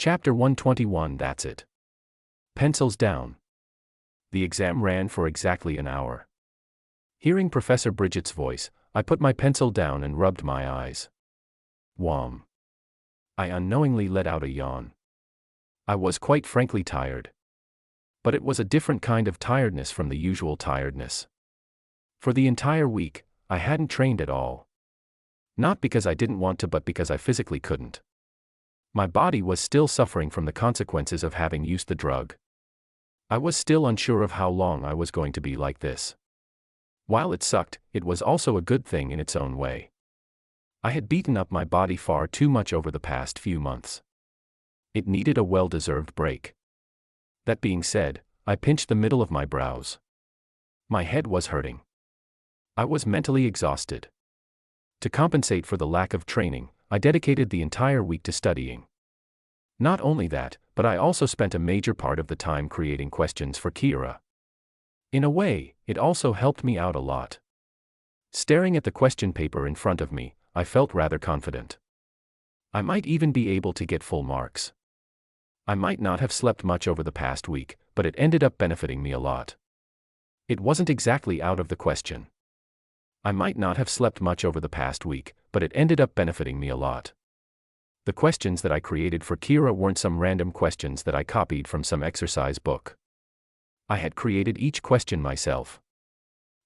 Chapter 121. That's it. Pencils down. The exam ran for exactly an hour. Hearing Professor Bridget's voice, I put my pencil down and rubbed my eyes. Whom. I unknowingly let out a yawn. I was quite frankly tired. But it was a different kind of tiredness from the usual tiredness. For the entire week, I hadn't trained at all. Not because I didn't want to, but because I physically couldn't. My body was still suffering from the consequences of having used the drug. I was still unsure of how long I was going to be like this. While it sucked, it was also a good thing in its own way. I had beaten up my body far too much over the past few months. It needed a well-deserved break. That being said, I pinched the middle of my brows. My head was hurting. I was mentally exhausted. To compensate for the lack of training, I dedicated the entire week to studying. Not only that, but I also spent a major part of the time creating questions for Kira. In a way, it also helped me out a lot. Staring at the question paper in front of me, I felt rather confident. I might even be able to get full marks. I might not have slept much over the past week, but it ended up benefiting me a lot. It wasn't exactly out of the question. I might not have slept much over the past week, but it ended up benefiting me a lot. The questions that I created for Kira weren't some random questions that I copied from some exercise book. I had created each question myself.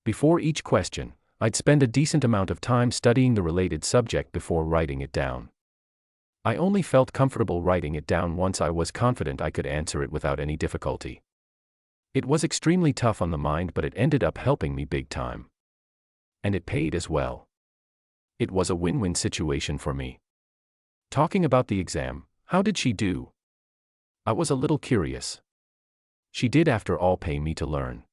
Before each question, I'd spend a decent amount of time studying the related subject before writing it down. I only felt comfortable writing it down once I was confident I could answer it without any difficulty. It was extremely tough on the mind, but it ended up helping me big time. And it paid as well. It was a win-win situation for me. Talking about the exam, how did she do? I was a little curious. She did, after all, pay me to learn.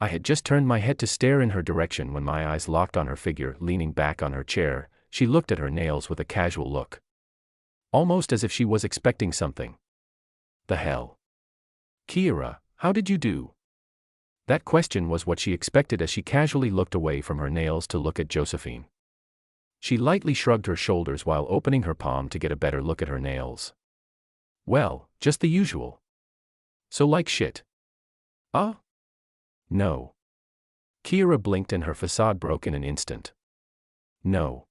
I had just turned my head to stare in her direction when my eyes locked on her figure leaning back on her chair. She looked at her nails with a casual look. Almost as if she was expecting something. The hell? Kira, how did you do? That question was what she expected as she casually looked away from her nails to look at Josephine. She lightly shrugged her shoulders while opening her palm to get a better look at her nails. Well, just the usual. So like shit. No. Kira blinked and her facade broke in an instant. No.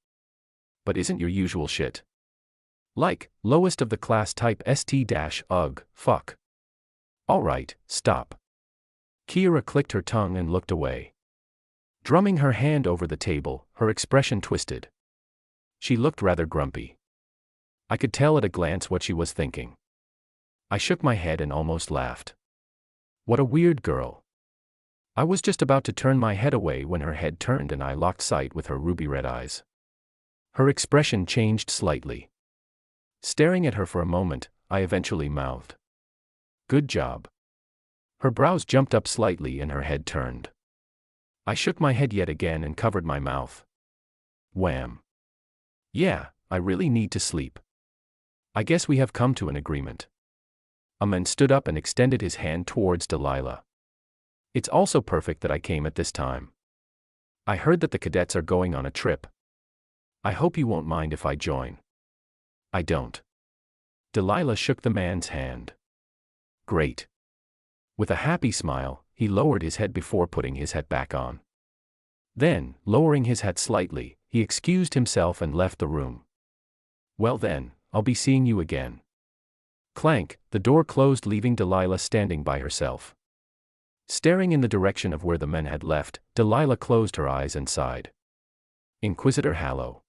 But isn't your usual shit? Like, lowest of the class type st-ugh, fuck. Alright, stop. Kira clicked her tongue and looked away. Drumming her hand over the table, her expression twisted. She looked rather grumpy. I could tell at a glance what she was thinking. I shook my head and almost laughed. What a weird girl. I was just about to turn my head away when her head turned and I locked sight with her ruby-red eyes. Her expression changed slightly. Staring at her for a moment, I eventually mouthed. Good job. Her brows jumped up slightly and her head turned. I shook my head yet again and covered my mouth. Wham. Yeah, I really need to sleep. I guess we have come to an agreement. A man stood up and extended his hand towards Delilah. It's also perfect that I came at this time. I heard that the cadets are going on a trip. I hope you won't mind if I join. I don't. Delilah shook the man's hand. Great. With a happy smile, he lowered his head before putting his hat back on. Then, lowering his hat slightly, he excused himself and left the room. Well then, I'll be seeing you again. Clank, the door closed, leaving Delilah standing by herself. Staring in the direction of where the men had left, Delilah closed her eyes and sighed. Inquisitor Hallow.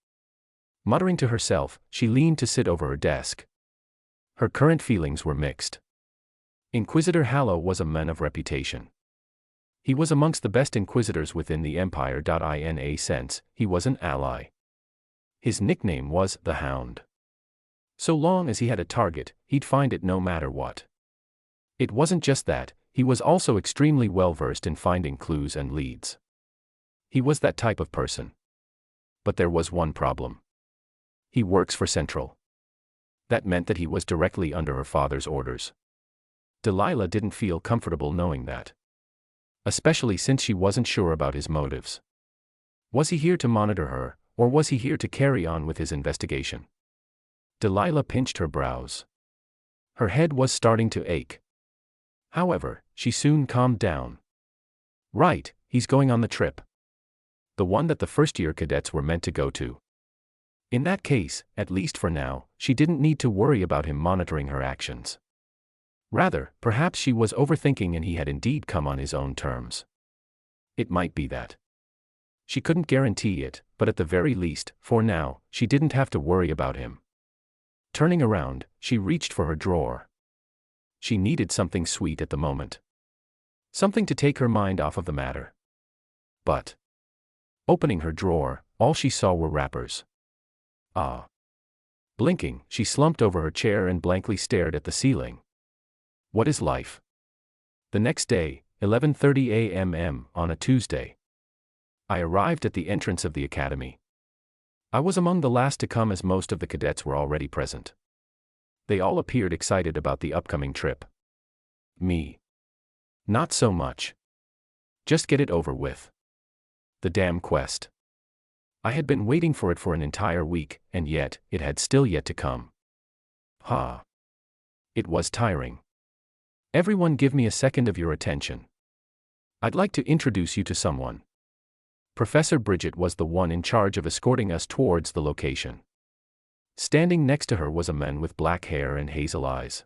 Muttering to herself, she leaned to sit over her desk. Her current feelings were mixed. Inquisitor Hallow was a man of reputation. He was amongst the best inquisitors within the Empire. In a sense, he was an ally. His nickname was the Hound. So long as he had a target, he'd find it no matter what. It wasn't just that, he was also extremely well versed in finding clues and leads. He was that type of person. But there was one problem. He works for Central. That meant that he was directly under her father's orders. Delilah didn't feel comfortable knowing that. Especially since she wasn't sure about his motives. Was he here to monitor her, or was he here to carry on with his investigation? Delilah pinched her brows. Her head was starting to ache. However, she soon calmed down. Right, he's going on the trip. The one that the first-year cadets were meant to go to. In that case, at least for now, she didn't need to worry about him monitoring her actions. Rather, perhaps she was overthinking and he had indeed come on his own terms. It might be that. She couldn't guarantee it, but at the very least, for now, she didn't have to worry about him. Turning around, she reached for her drawer. She needed something sweet at the moment. Something to take her mind off of the matter. But opening her drawer, all she saw were wrappers. Ah. Blinking, she slumped over her chair and blankly stared at the ceiling. What is life? The next day, 11:30 a.m. on a Tuesday. I arrived at the entrance of the academy. I was among the last to come as most of the cadets were already present. They all appeared excited about the upcoming trip. Me. Not so much. Just get it over with. The damn quest. I had been waiting for it for an entire week, and yet, it had still yet to come. Ha. It was tiring. Everyone give me a second of your attention. I'd like to introduce you to someone. Professor Bridget was the one in charge of escorting us towards the location. Standing next to her was a man with black hair and hazel eyes.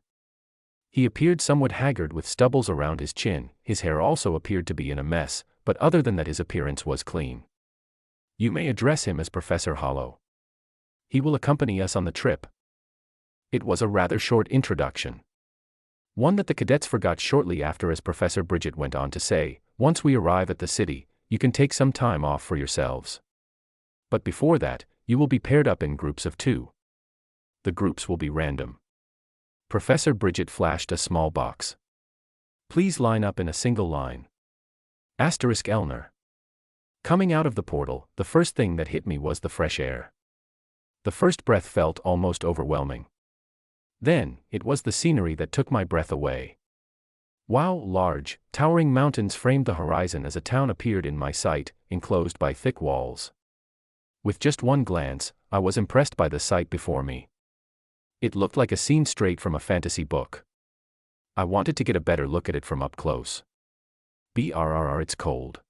He appeared somewhat haggard with stubbles around his chin. His hair also appeared to be in a mess, but other than that his appearance was clean. You may address him as Professor Hollow. He will accompany us on the trip. It was a rather short introduction. One that the cadets forgot shortly after, as Professor Bridget went on to say, once we arrive at the city, you can take some time off for yourselves. But before that, you will be paired up in groups of 2. The groups will be random. Professor Bridget flashed a small box. Please line up in a single line. Asterisk Elner. Coming out of the portal, the first thing that hit me was the fresh air. The first breath felt almost overwhelming. Then, it was the scenery that took my breath away. Wow, large, towering mountains framed the horizon as a town appeared in my sight, enclosed by thick walls. With just one glance, I was impressed by the sight before me. It looked like a scene straight from a fantasy book. I wanted to get a better look at it from up close. Brrr, it's cold.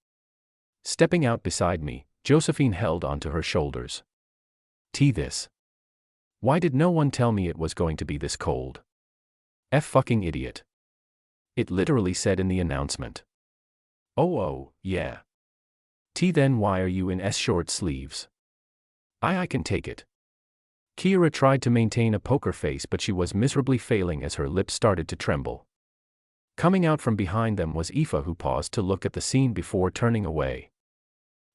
Stepping out beside me, Josephine held onto her shoulders. This. Why did no one tell me it was going to be this cold? Fucking idiot. It literally said in the announcement. Oh, yeah. Then why are you in short sleeves? I can take it. Kiera tried to maintain a poker face, but she was miserably failing as her lips started to tremble. Coming out from behind them was Aoife, who paused to look at the scene before turning away.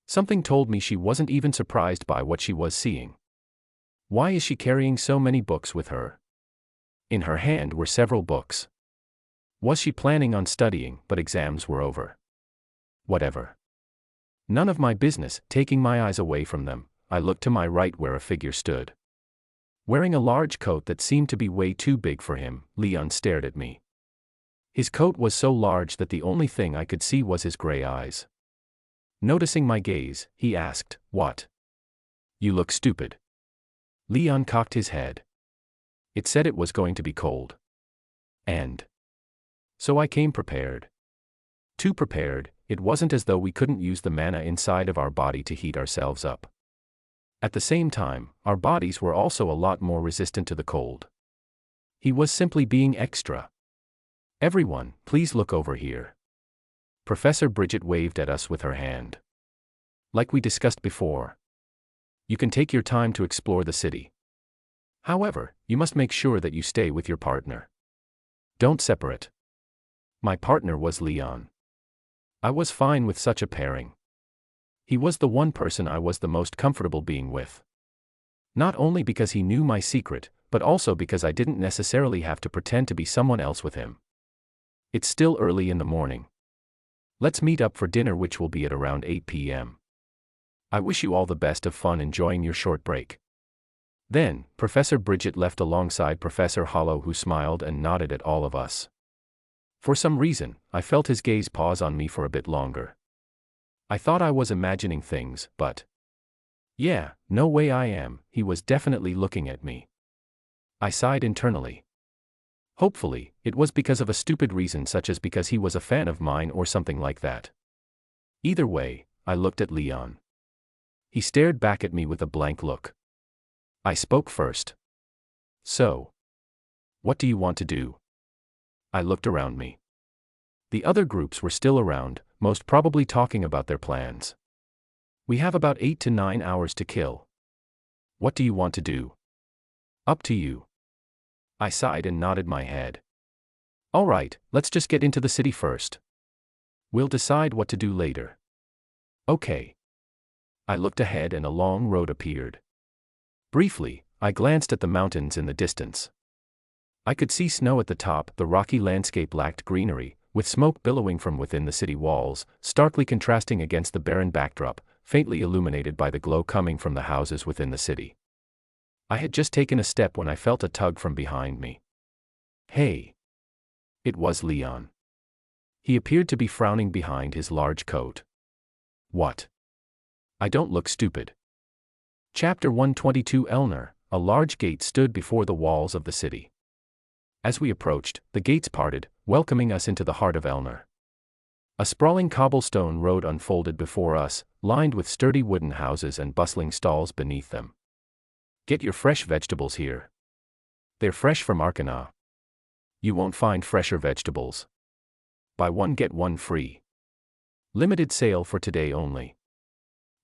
Something told me she wasn't even surprised by what she was seeing. Why is she carrying so many books with her? In her hand were several books. Was she planning on studying, but exams were over? Whatever. None of my business. Taking my eyes away from them, I looked to my right where a figure stood. Wearing a large coat that seemed to be way too big for him, Leon stared at me. His coat was so large that the only thing I could see was his gray eyes. Noticing my gaze, he asked, "What? You look stupid." Leon cocked his head. It said it was going to be cold. And so I came prepared. Too prepared. It wasn't as though we couldn't use the mana inside of our body to heat ourselves up. At the same time, our bodies were also a lot more resistant to the cold. He was simply being extra. Everyone, please look over here. Professor Bridget waved at us with her hand. Like we discussed before. You can take your time to explore the city. However, you must make sure that you stay with your partner. Don't separate. My partner was Leon. I was fine with such a pairing. He was the one person I was the most comfortable being with. Not only because he knew my secret, but also because I didn't necessarily have to pretend to be someone else with him. It's still early in the morning. Let's meet up for dinner, which will be at around 8 p.m. I wish you all the best of fun enjoying your short break. Then, Professor Bridget left alongside Professor Hollow, who smiled and nodded at all of us. For some reason, I felt his gaze pause on me for a bit longer. I thought I was imagining things, but yeah, no way I am. He was definitely looking at me. I sighed internally. Hopefully, it was because of a stupid reason such as because he was a fan of mine or something like that. Either way, I looked at Leon. He stared back at me with a blank look. I spoke first. So, what do you want to do? I looked around me. The other groups were still around, most probably talking about their plans. We have about 8 to 9 hours to kill. What do you want to do? Up to you. I sighed and nodded my head. All right, let's just get into the city first. We'll decide what to do later. Okay. I looked ahead and a long road appeared. Briefly, I glanced at the mountains in the distance. I could see snow at the top. The rocky landscape lacked greenery, with smoke billowing from within the city walls, starkly contrasting against the barren backdrop, faintly illuminated by the glow coming from the houses within the city. I had just taken a step when I felt a tug from behind me. Hey! It was Leon. He appeared to be frowning behind his large coat. What? I don't look stupid. Chapter 122. Elner. A large gate stood before the walls of the city. As we approached, the gates parted, welcoming us into the heart of Elner. A sprawling cobblestone road unfolded before us, lined with sturdy wooden houses and bustling stalls beneath them. Get your fresh vegetables here. They're fresh from Arcana. You won't find fresher vegetables. Buy one get one free. Limited sale for today only.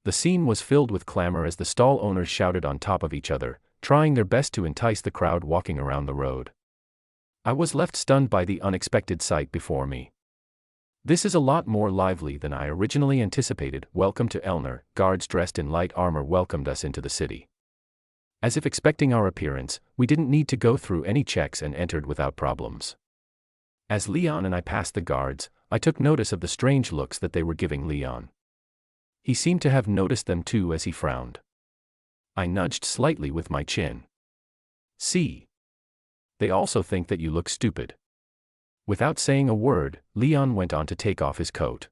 The scene was filled with clamor as the stall owners shouted on top of each other, trying their best to entice the crowd walking around the road. I was left stunned by the unexpected sight before me. This is a lot more lively than I originally anticipated. Welcome to Elner. Guards dressed in light armor welcomed us into the city. As if expecting our appearance, we didn't need to go through any checks and entered without problems. As Leon and I passed the guards, I took notice of the strange looks that they were giving Leon. He seemed to have noticed them too as he frowned. I nudged slightly with my chin. See? They also think that you look stupid. Without saying a word, Leon went on to take off his coat.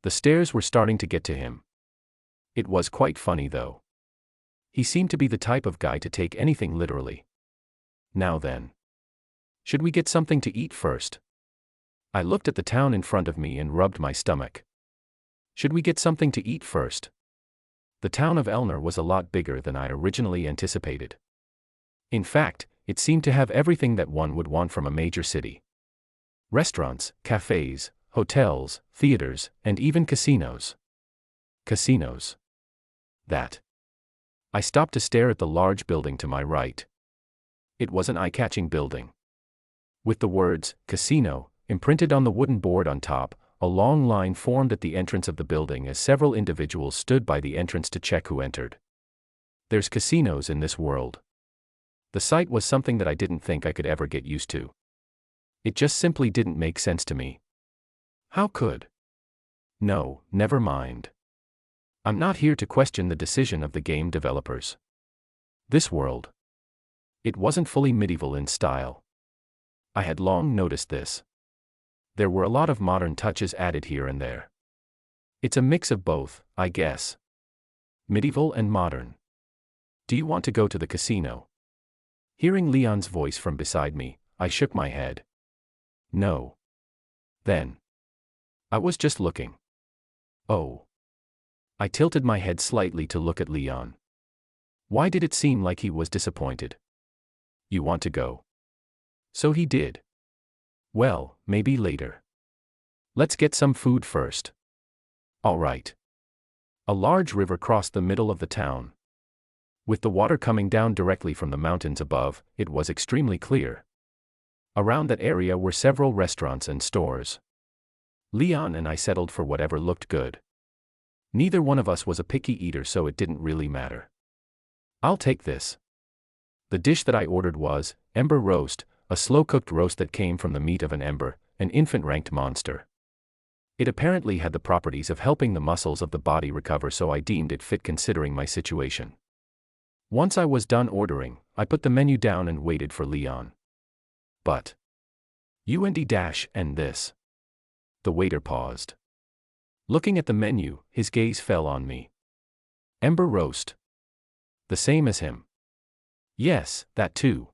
The stares were starting to get to him. It was quite funny though. He seemed to be the type of guy to take anything literally. Now then. Should we get something to eat first? I looked at the town in front of me and rubbed my stomach. Should we get something to eat first? The town of Elner was a lot bigger than I originally anticipated. In fact, it seemed to have everything that one would want from a major city. Restaurants, cafes, hotels, theaters, and even casinos. Casinos. That. I stopped to stare at the large building to my right. It was an eye-catching building. With the words, casino, imprinted on the wooden board on top, a long line formed at the entrance of the building as several individuals stood by the entrance to check who entered. There's casinos in this world. The sight was something that I didn't think I could ever get used to. It just simply didn't make sense to me. How could? No, never mind. I'm not here to question the decision of the game developers. This world. It wasn't fully medieval in style. I had long noticed this. There were a lot of modern touches added here and there. It's a mix of both, I guess. Medieval and modern. Do you want to go to the casino? Hearing Leon's voice from beside me, I shook my head. No. Then. I was just looking. Oh. I tilted my head slightly to look at Leon. Why did it seem like he was disappointed? You want to go? So he did. Well, maybe later. Let's get some food first. All right. A large river crossed the middle of the town. With the water coming down directly from the mountains above, it was extremely clear. Around that area were several restaurants and stores. Leon and I settled for whatever looked good. Neither one of us was a picky eater, so it didn't really matter. I'll take this. The dish that I ordered was ember roast, a slow-cooked roast that came from the meat of an ember, an infant-ranked monster. It apparently had the properties of helping the muscles of the body recover, so I deemed it fit considering my situation. Once I was done ordering, I put the menu down and waited for Leon. But. And this. The waiter paused. Looking at the menu, his gaze fell on me. Ember roast. The same as him. Yes, that too.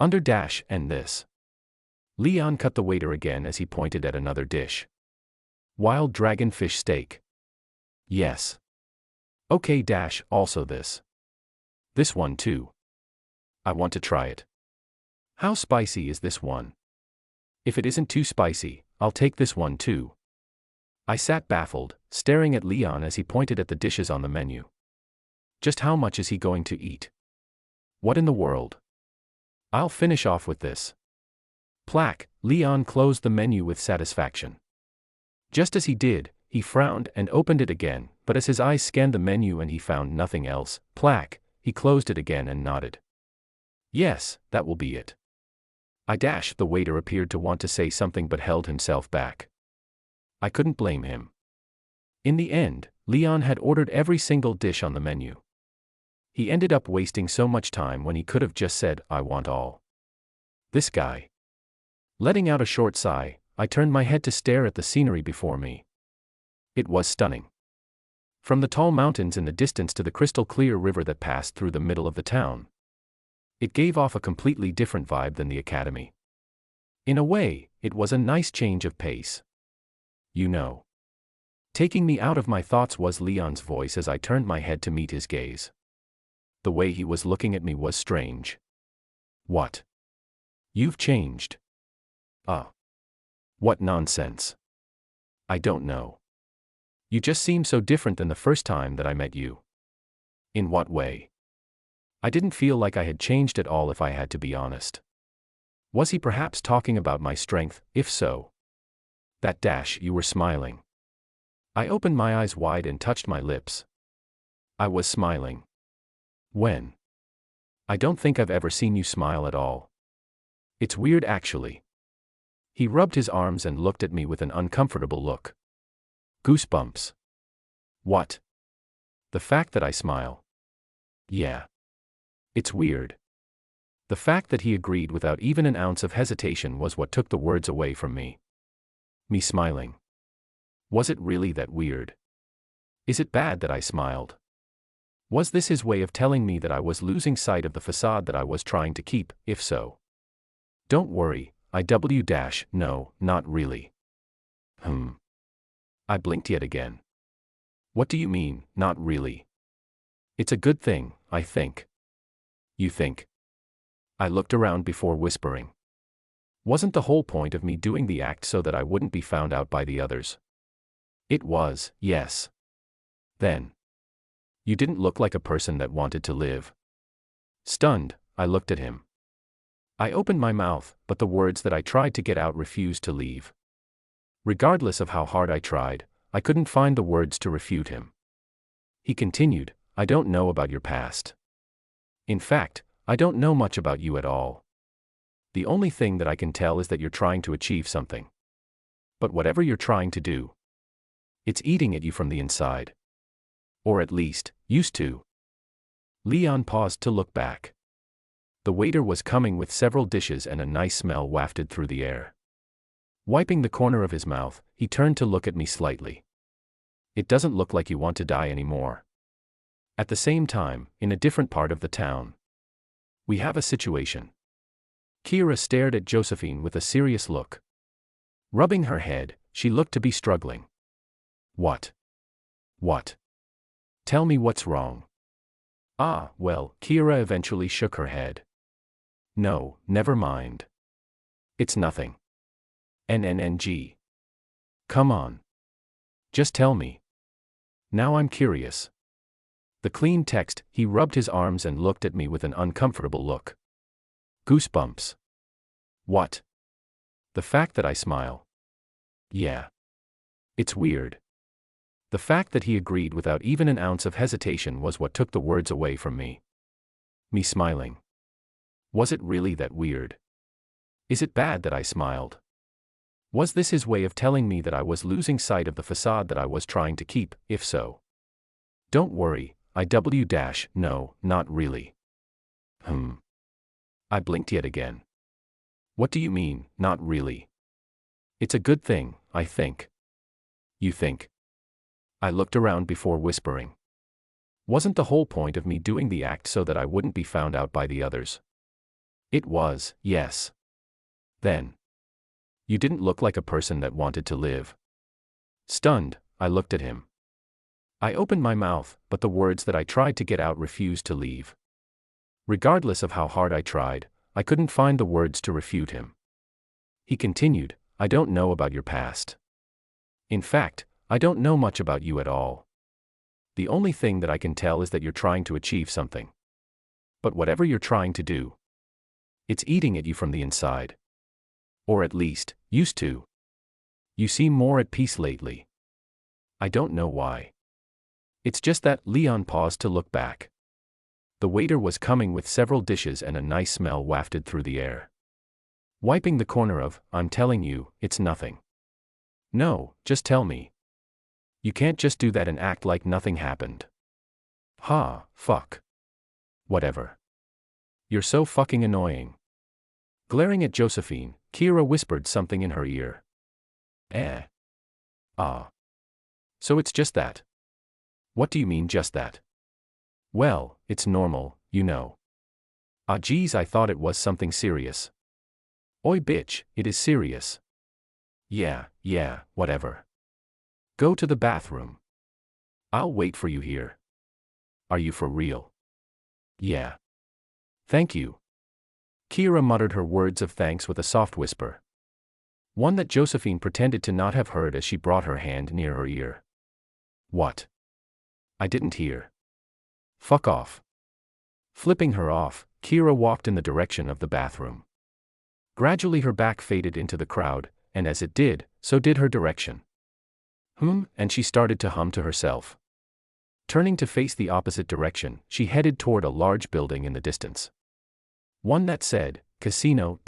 Under dash and this. Leon cut the waiter again as he pointed at another dish. Wild dragon fish steak. Yes. Okay dash, also this. This one too. I want to try it. How spicy is this one? If it isn't too spicy, I'll take this one too. I sat baffled, staring at Leon as he pointed at the dishes on the menu. Just how much is he going to eat? What in the world? I'll finish off with this. Plaque, Leon closed the menu with satisfaction. Just as he did, he frowned and opened it again, but as his eyes scanned the menu and he found nothing else, plaque, he closed it again and nodded. Yes, that will be it. The waiter appeared to want to say something but held himself back. I couldn't blame him. In the end, Leon had ordered every single dish on the menu. He ended up wasting so much time when he could have just said, I want all. This guy. Letting out a short sigh, I turned my head to stare at the scenery before me. It was stunning. From the tall mountains in the distance to the crystal-clear river that passed through the middle of the town. It gave off a completely different vibe than the academy. In a way, it was a nice change of pace. You know. Taking me out of my thoughts was Leon's voice as I turned my head to meet his gaze. The way he was looking at me was strange. What? You've changed. What nonsense. I don't know. You just seem so different than the first time that I met you. In what way? I didn't feel like I had changed at all if I had to be honest. Was he perhaps talking about my strength? If so. That dash, you were smiling. I opened my eyes wide and touched my lips. I was smiling. When? I don't think I've ever seen you smile at all. It's weird actually. He rubbed his arms and looked at me with an uncomfortable look. Goosebumps. What? The fact that I smile. Yeah. It's weird. The fact that he agreed without even an ounce of hesitation was what took the words away from me. Me smiling. Was it really that weird? Is it bad that I smiled? Was this his way of telling me that I was losing sight of the facade that I was trying to keep? If so. Don't worry, no, not really. I blinked yet again. What do you mean, not really? It's a good thing, I think. You think? I looked around before whispering. Wasn't the whole point of me doing the act so that I wouldn't be found out by the others? It was, yes. Then. You didn't look like a person that wanted to live. Stunned, I looked at him. I opened my mouth, but the words that I tried to get out refused to leave. Regardless of how hard I tried, I couldn't find the words to refute him. He continued, I don't know about your past. In fact, I don't know much about you at all. The only thing that I can tell is that you're trying to achieve something. But whatever you're trying to do, it's eating at you from the inside. Or at least, used to. Leon paused to look back. The waiter was coming with several dishes and a nice smell wafted through the air. Wiping the corner of his mouth, he turned to look at me slightly. It doesn't look like you want to die anymore. At the same time, in a different part of the town, we have a situation. Kira stared at Josephine with a serious look. Rubbing her head, she looked to be struggling. What? What? Tell me what's wrong. Well, Kira eventually shook her head. No, never mind. It's nothing. NNNG. Come on. Just tell me. Now I'm curious. The clean text, he rubbed his arms and looked at me with an uncomfortable look. Goosebumps. What? The fact that I smile. Yeah. It's weird. The fact that he agreed without even an ounce of hesitation was what took the words away from me. Me smiling. Was it really that weird? Is it bad that I smiled? Was this his way of telling me that I was losing sight of the facade that I was trying to keep? If so. Don't worry, no, not really. I blinked yet again. What do you mean, not really? It's a good thing, I think. You think? I looked around before whispering. Wasn't the whole point of me doing the act so that I wouldn't be found out by the others? It was, yes. Then. You didn't look like a person that wanted to live. Stunned, I looked at him. I opened my mouth, but the words that I tried to get out refused to leave. Regardless of how hard I tried, I couldn't find the words to refute him. He continued, I don't know about your past. In fact, I don't know much about you at all. The only thing that I can tell is that you're trying to achieve something. But whatever you're trying to do, it's eating at you from the inside. Or at least, used to. You seem more at peace lately. I don't know why. It's just that. Leon paused to look back. The waiter was coming with several dishes and a nice smell wafted through the air. Wiping the corner of, I'm telling you, it's nothing. No, just tell me. You can't just do that and act like nothing happened. Ha, fuck. Whatever. You're so fucking annoying. Glaring at Josephine, Kira whispered something in her ear. Ah. So it's just that. What do you mean just that? Well, it's normal, you know. Ah geez, I thought it was something serious. Oi bitch, it is serious. Yeah, whatever. Go to the bathroom. I'll wait for you here. Are you for real? Yeah. Thank you. Kira muttered her words of thanks with a soft whisper. One that Josephine pretended to not have heard as she brought her hand near her ear. What? I didn't hear. Fuck off. Flipping her off, Kira walked in the direction of the bathroom. Gradually her back faded into the crowd, and as it did, so did her direction. And she started to hum to herself. Turning to face the opposite direction, she headed toward a large building in the distance. One that said, Casino.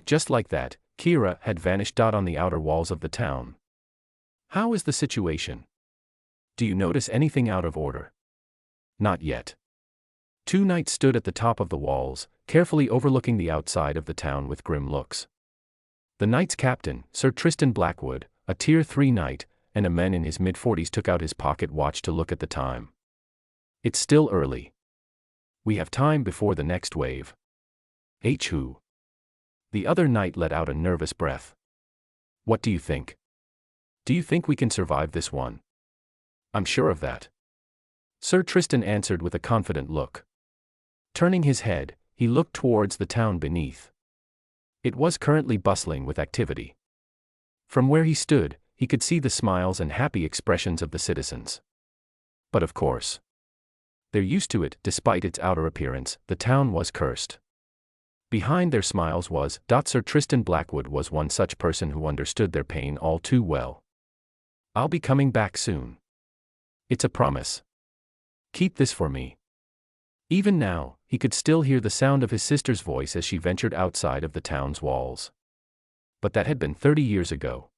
Just like that, Kira had vanished on the outer walls of the town. How is the situation? Do you notice anything out of order? Not yet. Two knights stood at the top of the walls, carefully overlooking the outside of the town with grim looks. The knight's captain, Sir Tristan Blackwood, a Tier 3 knight, and a man in his mid-40s took out his pocket watch to look at the time. It's still early. We have time before the next wave. Who? The other knight let out a nervous breath. What do you think? Do you think we can survive this one? I'm sure of that. Sir Tristan answered with a confident look. Turning his head, he looked towards the town beneath. It was currently bustling with activity. From where he stood, he could see the smiles and happy expressions of the citizens. But of course, they're used to it. Despite its outer appearance, the town was cursed. Behind their smiles was, Sir Tristan Blackwood was one such person who understood their pain all too well. I'll be coming back soon. It's a promise. Keep this for me. Even now, he could still hear the sound of his sister's voice as she ventured outside of the town's walls. But that had been 30 years ago.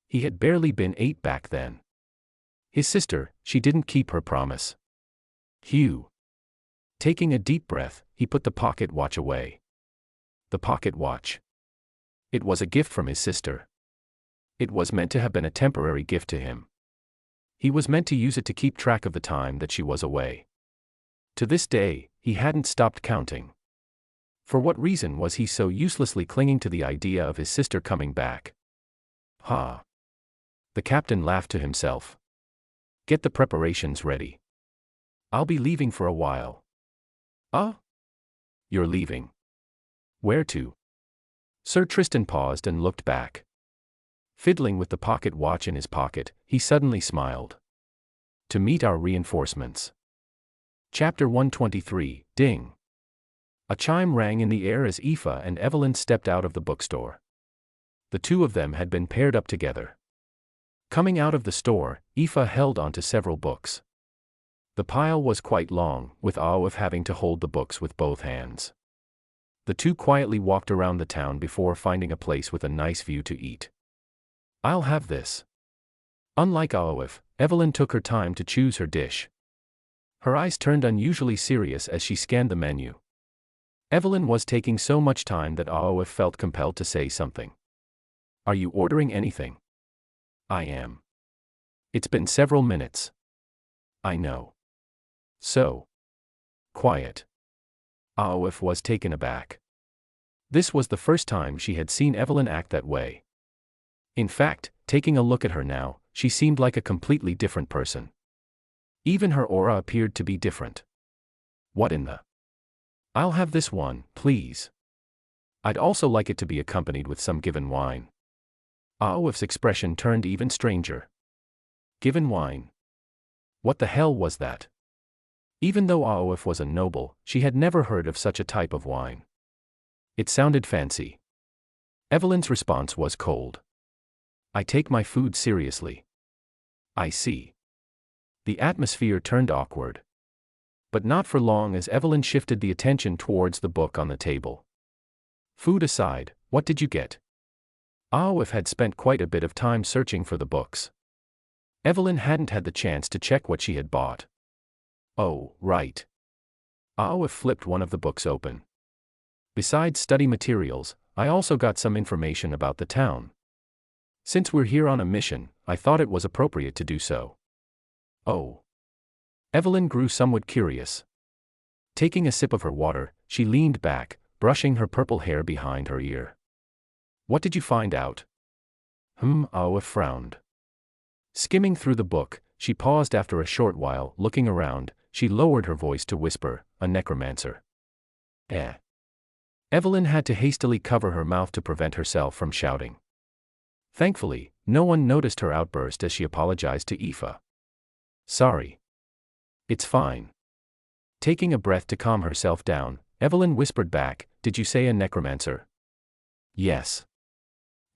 He had barely been 8 back then. His sister, she didn't keep her promise. Hugh. Taking a deep breath, he put the pocket watch away. The pocket watch. It was a gift from his sister. It was meant to have been a temporary gift to him. He was meant to use it to keep track of the time that she was away. To this day, he hadn't stopped counting. For what reason was he so uselessly clinging to the idea of his sister coming back? Ha! The captain laughed to himself. Get the preparations ready. I'll be leaving for a while. You're leaving. Where to? Sir Tristan paused and looked back. Fiddling with the pocket watch in his pocket, he suddenly smiled. To meet our reinforcements. Chapter 123, Ding. A chime rang in the air as Aoife and Evelyn stepped out of the bookstore. The two of them had been paired up together. Coming out of the store, Aoife held onto several books. The pile was quite long, with Aoife having to hold the books with both hands. The two quietly walked around the town before finding a place with a nice view to eat. I'll have this. Unlike Aoife, Evelyn took her time to choose her dish. Her eyes turned unusually serious as she scanned the menu. Evelyn was taking so much time that Aoife felt compelled to say something. Are you ordering anything? I am. It's been several minutes. I know. So quiet. Aoif was taken aback. This was the first time she had seen Evelyn act that way. In fact, taking a look at her now, she seemed like a completely different person. Even her aura appeared to be different. What in the? I'll have this one, please. I'd also like it to be accompanied with some given wine. Aoif's expression turned even stranger. Given wine? What the hell was that? Even though Aoif was a noble, she had never heard of such a type of wine. It sounded fancy. Evelyn's response was cold. I take my food seriously. I see. The atmosphere turned awkward. But not for long as Evelyn shifted the attention towards the book on the table. Food aside, what did you get? Aoif had spent quite a bit of time searching for the books. Evelyn hadn't had the chance to check what she had bought. Oh, right. Aoif flipped one of the books open. Besides study materials, I also got some information about the town. Since we're here on a mission, I thought it was appropriate to do so. Oh. Evelyn grew somewhat curious. Taking a sip of her water, she leaned back, brushing her purple hair behind her ear. What did you find out? Aoif frowned. Skimming through the book, she paused after a short while. Looking around, she lowered her voice to whisper, a necromancer. Evelyn had to hastily cover her mouth to prevent herself from shouting. Thankfully, no one noticed her outburst as she apologized to Aoife. Sorry. It's fine. Taking a breath to calm herself down, Evelyn whispered back, did you say a necromancer? Yes.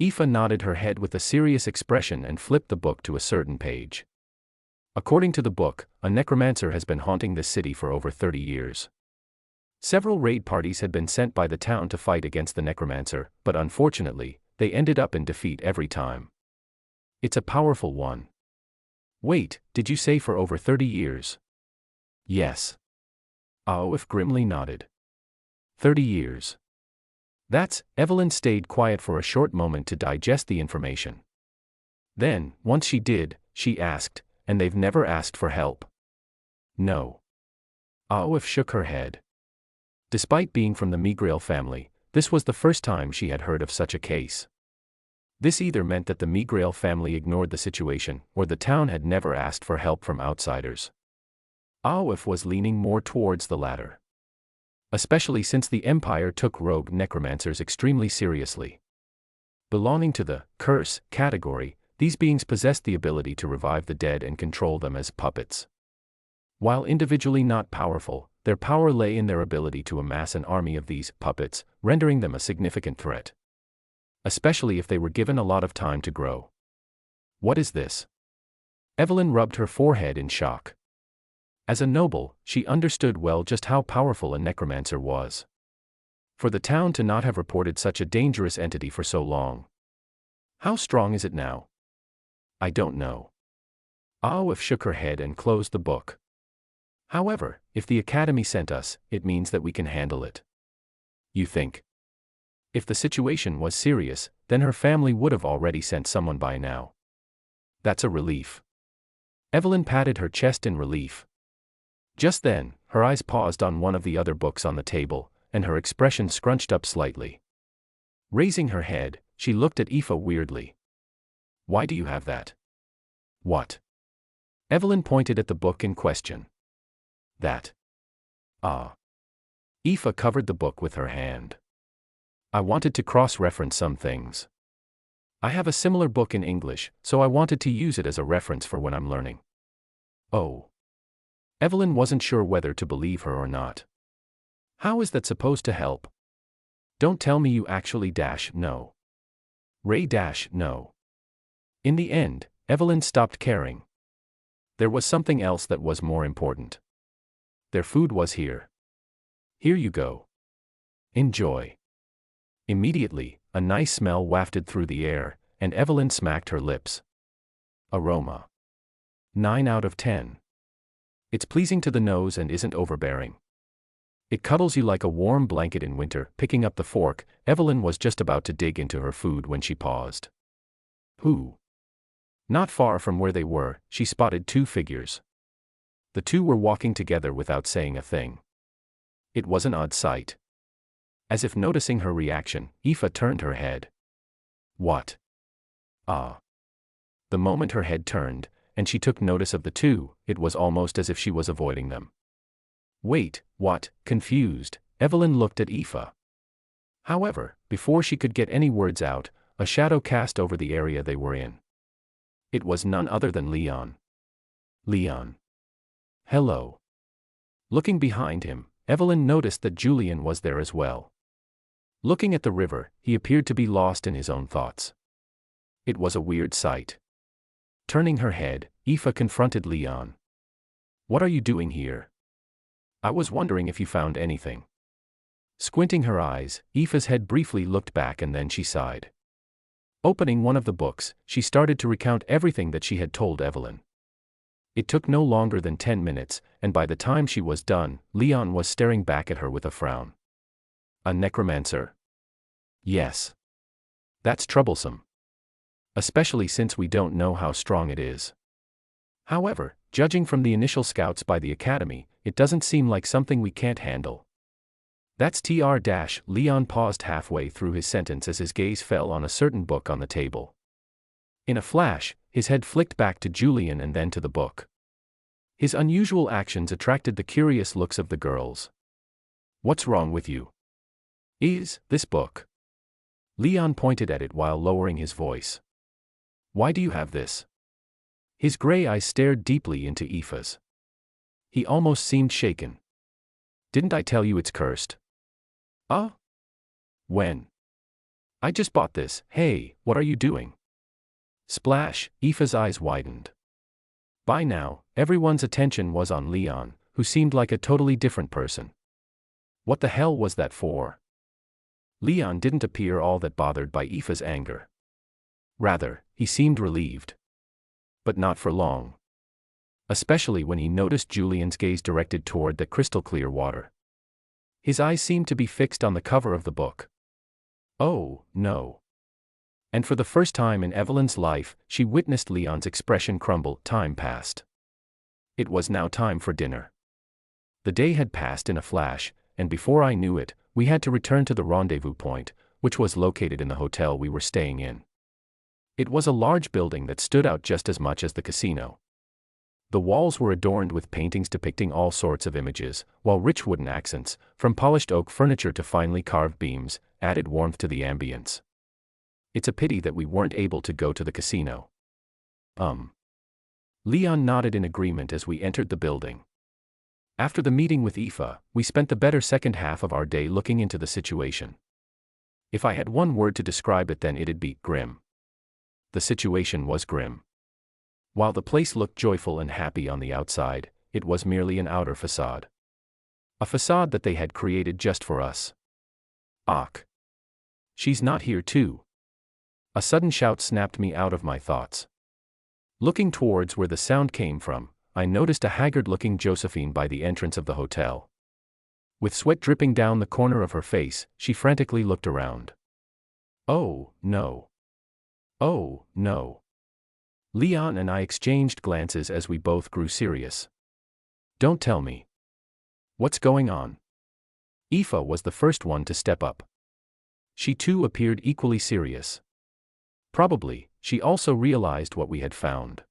Aoife nodded her head with a serious expression and flipped the book to a certain page. According to the book, a necromancer has been haunting this city for over 30 years. Several raid parties had been sent by the town to fight against the necromancer, but unfortunately, they ended up in defeat every time. It's a powerful one. Wait, did you say for over 30 years? Yes. Aoif grimly nodded. 30 years. Evelyn stayed quiet for a short moment to digest the information. Then, once she did, she asked, and they've never asked for help? No. Aoif shook her head. Despite being from the Migrail family, this was the first time she had heard of such a case. This either meant that the Migrail family ignored the situation, or the town had never asked for help from outsiders. Aoif was leaning more towards the latter. Especially since the Empire took rogue necromancers extremely seriously. Belonging to the curse category, these beings possessed the ability to revive the dead and control them as puppets. While individually not powerful, their power lay in their ability to amass an army of these puppets, rendering them a significant threat. Especially if they were given a lot of time to grow. What is this? Evelyn rubbed her forehead in shock. As a noble, she understood well just how powerful a necromancer was. For the town to not have reported such a dangerous entity for so long. How strong is it now? I don't know. Aoif shook her head and closed the book. However, if the Academy sent us, it means that we can handle it. You think? If the situation was serious, then her family would have already sent someone by now. That's a relief. Evelyn patted her chest in relief. Just then, her eyes paused on one of the other books on the table, and her expression scrunched up slightly. Raising her head, she looked at Aoife weirdly. Why do you have that? What? Evelyn pointed at the book in question. That. Ah. Aoife covered the book with her hand. I wanted to cross-reference some things. I have a similar book in English, so I wanted to use it as a reference for when I'm learning. Oh. Evelyn wasn't sure whether to believe her or not. How is that supposed to help? Don't tell me you actually know. Ray no. In the end, Evelyn stopped caring. There was something else that was more important. Their food was here. Here you go. Enjoy. Immediately, a nice smell wafted through the air, and Evelyn smacked her lips. Aroma. 9 out of 10. It's pleasing to the nose and isn't overbearing. It cuddles you like a warm blanket in winter. Picking up the fork, Evelyn was just about to dig into her food when she paused. Who? Not far from where they were, she spotted 2 figures. The 2 were walking together without saying a thing. It was an odd sight. As if noticing her reaction, Aoife turned her head. What? Ah. The moment her head turned, and she took notice of the two, it was almost as if she was avoiding them. Wait, what? Confused, Evelyn looked at Aoife. However, before she could get any words out, a shadow cast over the area they were in. It was none other than Leon. Leon. Hello. Looking behind him, Evelyn noticed that Julian was there as well. Looking at the river, he appeared to be lost in his own thoughts. It was a weird sight. Turning her head, Aoife confronted Leon. What are you doing here? I was wondering if you found anything. Squinting her eyes, Aoife's head briefly looked back and then she sighed. Opening one of the books, she started to recount everything that she had told Evelyn. It took no longer than 10 minutes, and by the time she was done, Leon was staring back at her with a frown. A necromancer? Yes. That's troublesome. Especially since we don't know how strong it is. However, judging from the initial scouts by the academy, it doesn't seem like something we can't handle. That's Leon paused halfway through his sentence as his gaze fell on a certain book on the table. In a flash, his head flicked back to Julian and then to the book. His unusual actions attracted the curious looks of the girls. What's wrong with you? Is this book? Leon pointed at it while lowering his voice. Why do you have this? His gray eyes stared deeply into Aoife's. He almost seemed shaken. Didn't I tell you it's cursed? When? I just bought this. Hey, what are you doing? Splash, Aoife's eyes widened. By now, everyone's attention was on Leon, who seemed like a totally different person. What the hell was that for? Leon didn't appear all that bothered by Aoife's anger. Rather, he seemed relieved. But not for long. Especially when he noticed Julian's gaze directed toward the crystal-clear water. His eyes seemed to be fixed on the cover of the book. Oh, no. And for the first time in Evelyn's life, she witnessed Leon's expression crumble. Time passed. It was now time for dinner. The day had passed in a flash, and before I knew it, we had to return to the rendezvous point, which was located in the hotel we were staying in. It was a large building that stood out just as much as the casino. The walls were adorned with paintings depicting all sorts of images, while rich wooden accents, from polished oak furniture to finely carved beams, added warmth to the ambience. It's a pity that we weren't able to go to the casino. Leon nodded in agreement as we entered the building. After the meeting with Aoife, we spent the better second half of our day looking into the situation. If I had one word to describe it, then it'd be grim. The situation was grim. While the place looked joyful and happy on the outside, it was merely an outer facade. A facade that they had created just for us. Ach. She's not here too. A sudden shout snapped me out of my thoughts. Looking towards where the sound came from, I noticed a haggard-looking Josephine by the entrance of the hotel. With sweat dripping down the corner of her face, she frantically looked around. Oh, no. Oh, no. Leon and I exchanged glances as we both grew serious. Don't tell me. What's going on? Aoife was the first one to step up. She too appeared equally serious. Probably, she also realized what we had found.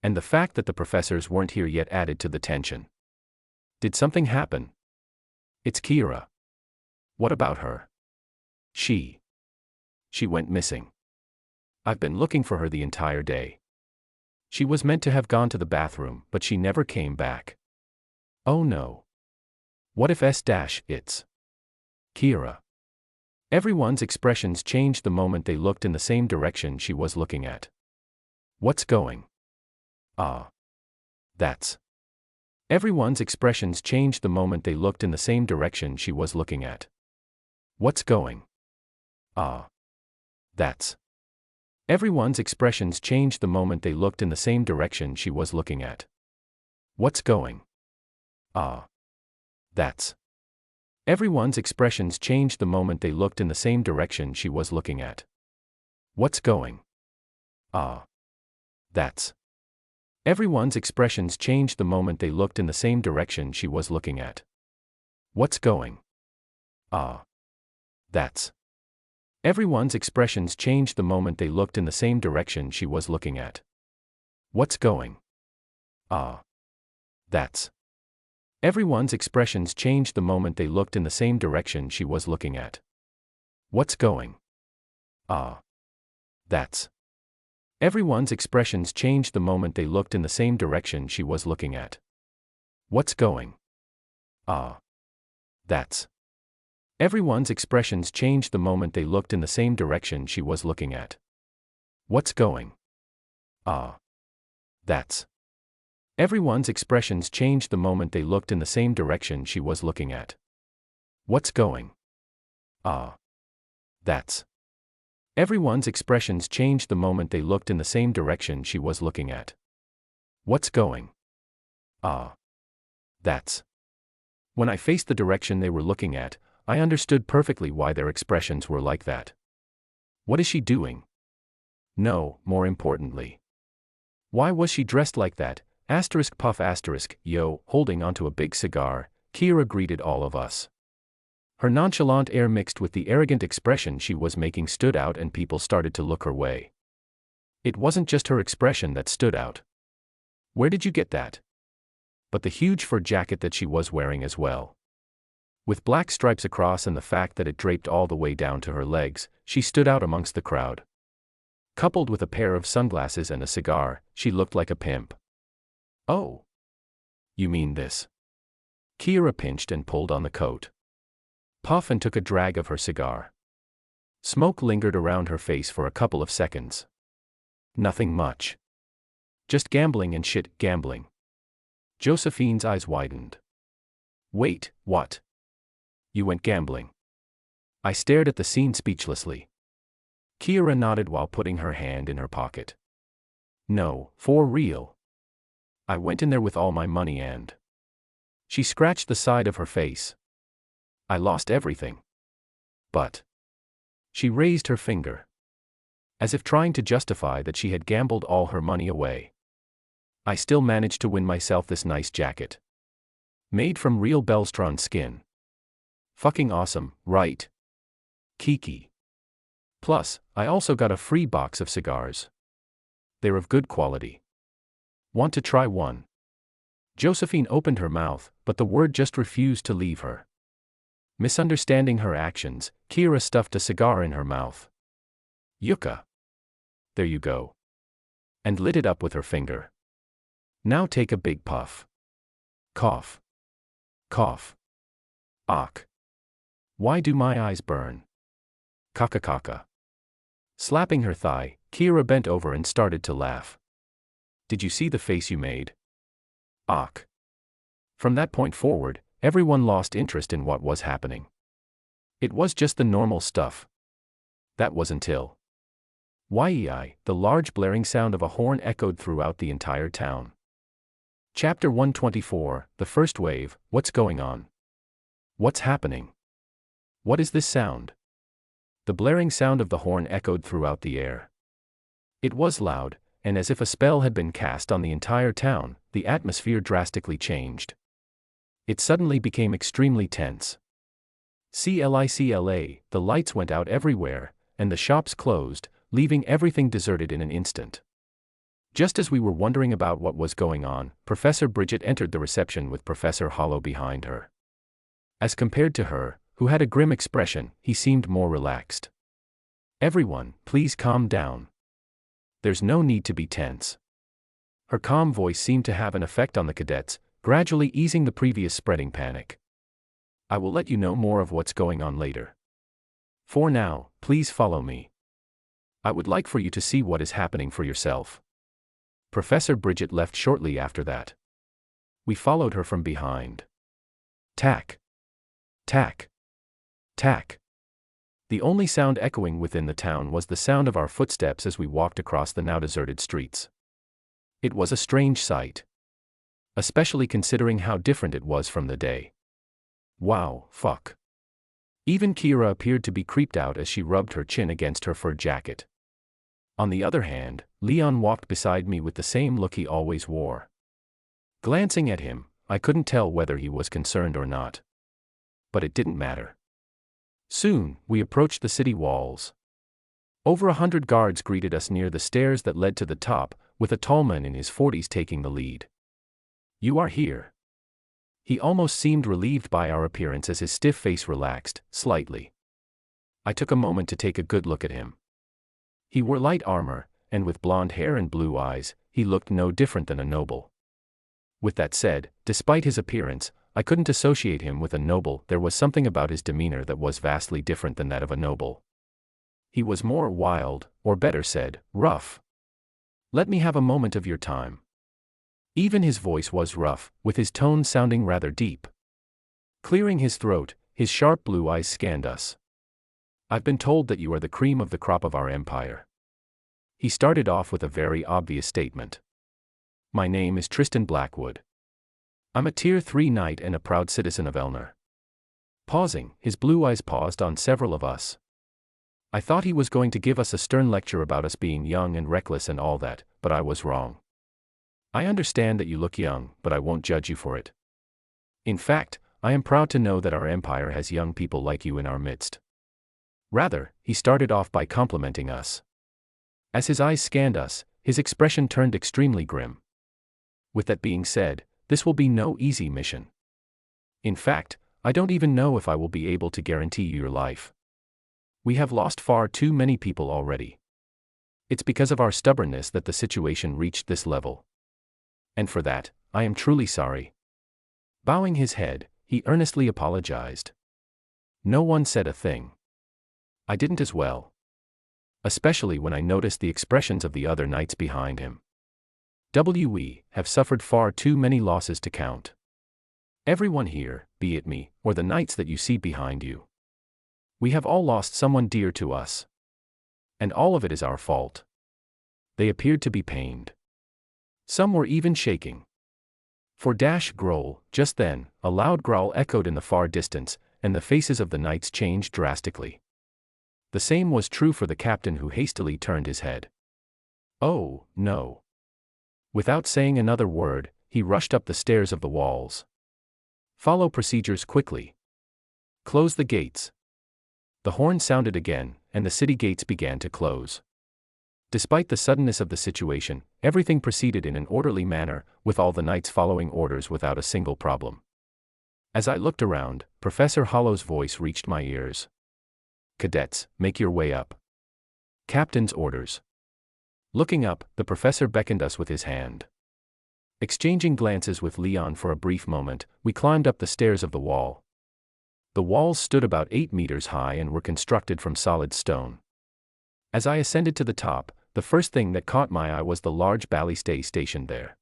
And the fact that the professors weren't here yet added to the tension. Did something happen? It's Kira. What about her? She went missing. I've been looking for her the entire day. She was meant to have gone to the bathroom, but she never came back. Oh no. What if it's Kira? Everyone's expressions changed the moment they looked in the same direction she was looking at. What's going? That's. Everyone's expressions changed the moment they looked in the same direction she was looking at. What's going? That's. Everyone's expressions changed the moment they looked in the same direction she was looking at. What's going? That's. Everyone's expressions changed the moment they looked in the same direction she was looking at. What's going? That's. Everyone's expressions changed the moment they looked in the same direction she was looking at. What's going? Ah. That's. Everyone's expressions changed the moment they looked in the same direction she was looking at. What's going? Ah. That's. Everyone's expressions changed the moment they looked in the same direction she was looking at. What's going? Ah. That's. Everyone's expressions changed the moment they looked in the same direction she was looking at. What's going? Ah. That's. Everyone's expressions changed the moment they looked in the same direction she was looking at. What's going? Ah. That's. Everyone's expressions changed the moment they looked in the same direction she was looking at. What's going? Ah. That's. Everyone's expressions changed the moment they looked in the same direction she was looking at. What's going? Ah. That's. When I faced the direction they were looking at, I understood perfectly why their expressions were like that. What is she doing? No, more importantly. Why was she dressed like that? Asterisk puff asterisk, yo, holding onto a big cigar, Kira greeted all of us. Her nonchalant air mixed with the arrogant expression she was making stood out and people started to look her way. It wasn't just her expression that stood out. Where did you get that? But the huge fur jacket that she was wearing as well. With black stripes across and the fact that it draped all the way down to her legs, she stood out amongst the crowd. Coupled with a pair of sunglasses and a cigar, she looked like a pimp. Oh. You mean this? Kira pinched and pulled on the coat. Puff and took a drag of her cigar. Smoke lingered around her face for a couple of seconds. Nothing much. Just gambling and shit, gambling. Josephine's eyes widened. Wait, what? You went gambling? I stared at the scene speechlessly. Kira nodded while putting her hand in her pocket. No, for real. I went in there with all my money and... She scratched the side of her face. I lost everything. But... She raised her finger. As if trying to justify that she had gambled all her money away. I still managed to win myself this nice jacket. Made from real Belstron skin. Fucking awesome, right? Kiki. Plus, I also got a free box of cigars. They're of good quality. Want to try one? Josephine opened her mouth, but the word just refused to leave her. Misunderstanding her actions, Kira stuffed a cigar in her mouth. Yucca. There you go. And lit it up with her finger. Now take a big puff. Cough. Cough. Ach. Why do my eyes burn? Kaka. Slapping her thigh, Kira bent over and started to laugh. Did you see the face you made? Ach. From that point forward, everyone lost interest in what was happening. It was just the normal stuff. That was until... Yei, the large blaring sound of a horn echoed throughout the entire town. Chapter 124, The First Wave, What's Going On? What's happening? What is this sound? The blaring sound of the horn echoed throughout the air. It was loud, and as if a spell had been cast on the entire town, the atmosphere drastically changed. It suddenly became extremely tense. Cla, the lights went out everywhere, and the shops closed, leaving everything deserted in an instant. Just as we were wondering about what was going on, Professor Bridget entered the reception with Professor Hollow behind her. As compared to her, who had a grim expression, he seemed more relaxed. Everyone, please calm down. There's no need to be tense. Her calm voice seemed to have an effect on the cadets, gradually easing the previous spreading panic. I will let you know more of what's going on later. For now, please follow me. I would like for you to see what is happening for yourself. Professor Bridget left shortly after that. We followed her from behind. Tack. Tack. Tack. The only sound echoing within the town was the sound of our footsteps as we walked across the now deserted streets. It was a strange sight. Especially considering how different it was from the day. Wow, fuck. Even Kira appeared to be creeped out as she rubbed her chin against her fur jacket. On the other hand, Leon walked beside me with the same look he always wore. Glancing at him, I couldn't tell whether he was concerned or not. but it didn't matter. Soon, we approached the city walls. Over 100 guards greeted us near the stairs that led to the top, with a tall man in his 40s taking the lead. "You are here." He almost seemed relieved by our appearance as his stiff face relaxed, slightly. I took a moment to take a good look at him. He wore light armor, and with blonde hair and blue eyes, he looked no different than a noble. With that said, despite his appearance, I couldn't associate him with a noble. There was something about his demeanor that was vastly different than that of a noble. He was more wild, or better said, rough. "Let me have a moment of your time." Even his voice was rough, with his tone sounding rather deep. Clearing his throat, his sharp blue eyes scanned us. "I've been told that you are the cream of the crop of our empire." He started off with a very obvious statement. "My name is Tristan Blackwood. I'm a Tier 3 knight and a proud citizen of Elner." Pausing, his blue eyes paused on several of us. I thought he was going to give us a stern lecture about us being young and reckless and all that, but I was wrong. "I understand that you look young, but I won't judge you for it. In fact, I am proud to know that our empire has young people like you in our midst." Rather, he started off by complimenting us. As his eyes scanned us, his expression turned extremely grim. "With that being said, this will be no easy mission. In fact, I don't even know if I will be able to guarantee you your life. We have lost far too many people already. It's because of our stubbornness that the situation reached this level. And for that, I am truly sorry." Bowing his head, he earnestly apologized. No one said a thing. I didn't as well. Especially when I noticed the expressions of the other knights behind him. We have suffered far too many losses to count. Everyone here, be it me, or the knights that you see behind you. We have all lost someone dear to us. And all of it is our fault. They appeared to be pained. Some were even shaking. For Growl, just then, a loud growl echoed in the far distance, and the faces of the knights changed drastically. The same was true for the captain, who hastily turned his head. "Oh, no." Without saying another word, he rushed up the stairs of the walls. "Follow procedures quickly. Close the gates." The horn sounded again, and the city gates began to close. Despite the suddenness of the situation, everything proceeded in an orderly manner, with all the knights following orders without a single problem. As I looked around, Professor Hollow's voice reached my ears. "Cadets, make your way up." Captain's orders. Looking up, the professor beckoned us with his hand. Exchanging glances with Leon for a brief moment, we climbed up the stairs of the wall. The walls stood about 8 meters high and were constructed from solid stone. As I ascended to the top, the first thing that caught my eye was the large ballistæ stationed there.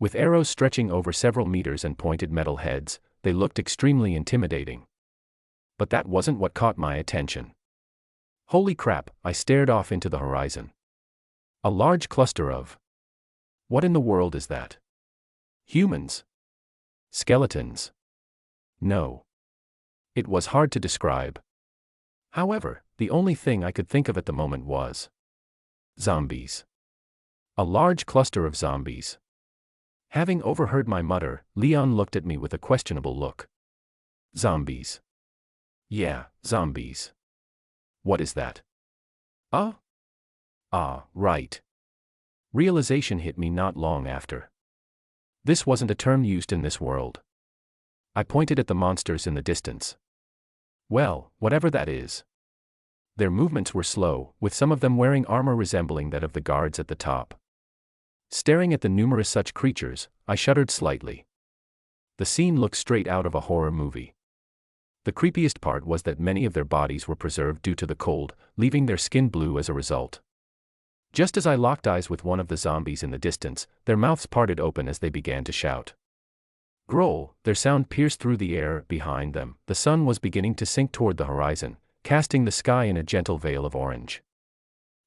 With arrows stretching over several meters and pointed metal heads, they looked extremely intimidating. But that wasn't what caught my attention. Holy crap, I stared off into the horizon. A large cluster of... What in the world is that? Humans? Skeletons? No. It was hard to describe. However, the only thing I could think of at the moment was zombies. A large cluster of zombies. Having overheard my mutter, Leon looked at me with a questionable look. Zombies. Yeah, zombies. What is that? Right. Realization hit me not long after. This wasn't a term used in this world. I pointed at the monsters in the distance. Well, whatever that is. Their movements were slow, with some of them wearing armor resembling that of the guards at the top. Staring at the numerous such creatures, I shuddered slightly. The scene looked straight out of a horror movie. The creepiest part was that many of their bodies were preserved due to the cold, leaving their skin blue as a result. Just as I locked eyes with one of the zombies in the distance, their mouths parted open as they began to shout. Growl, their sound pierced through the air behind them. The sun was beginning to sink toward the horizon, casting the sky in a gentle veil of orange.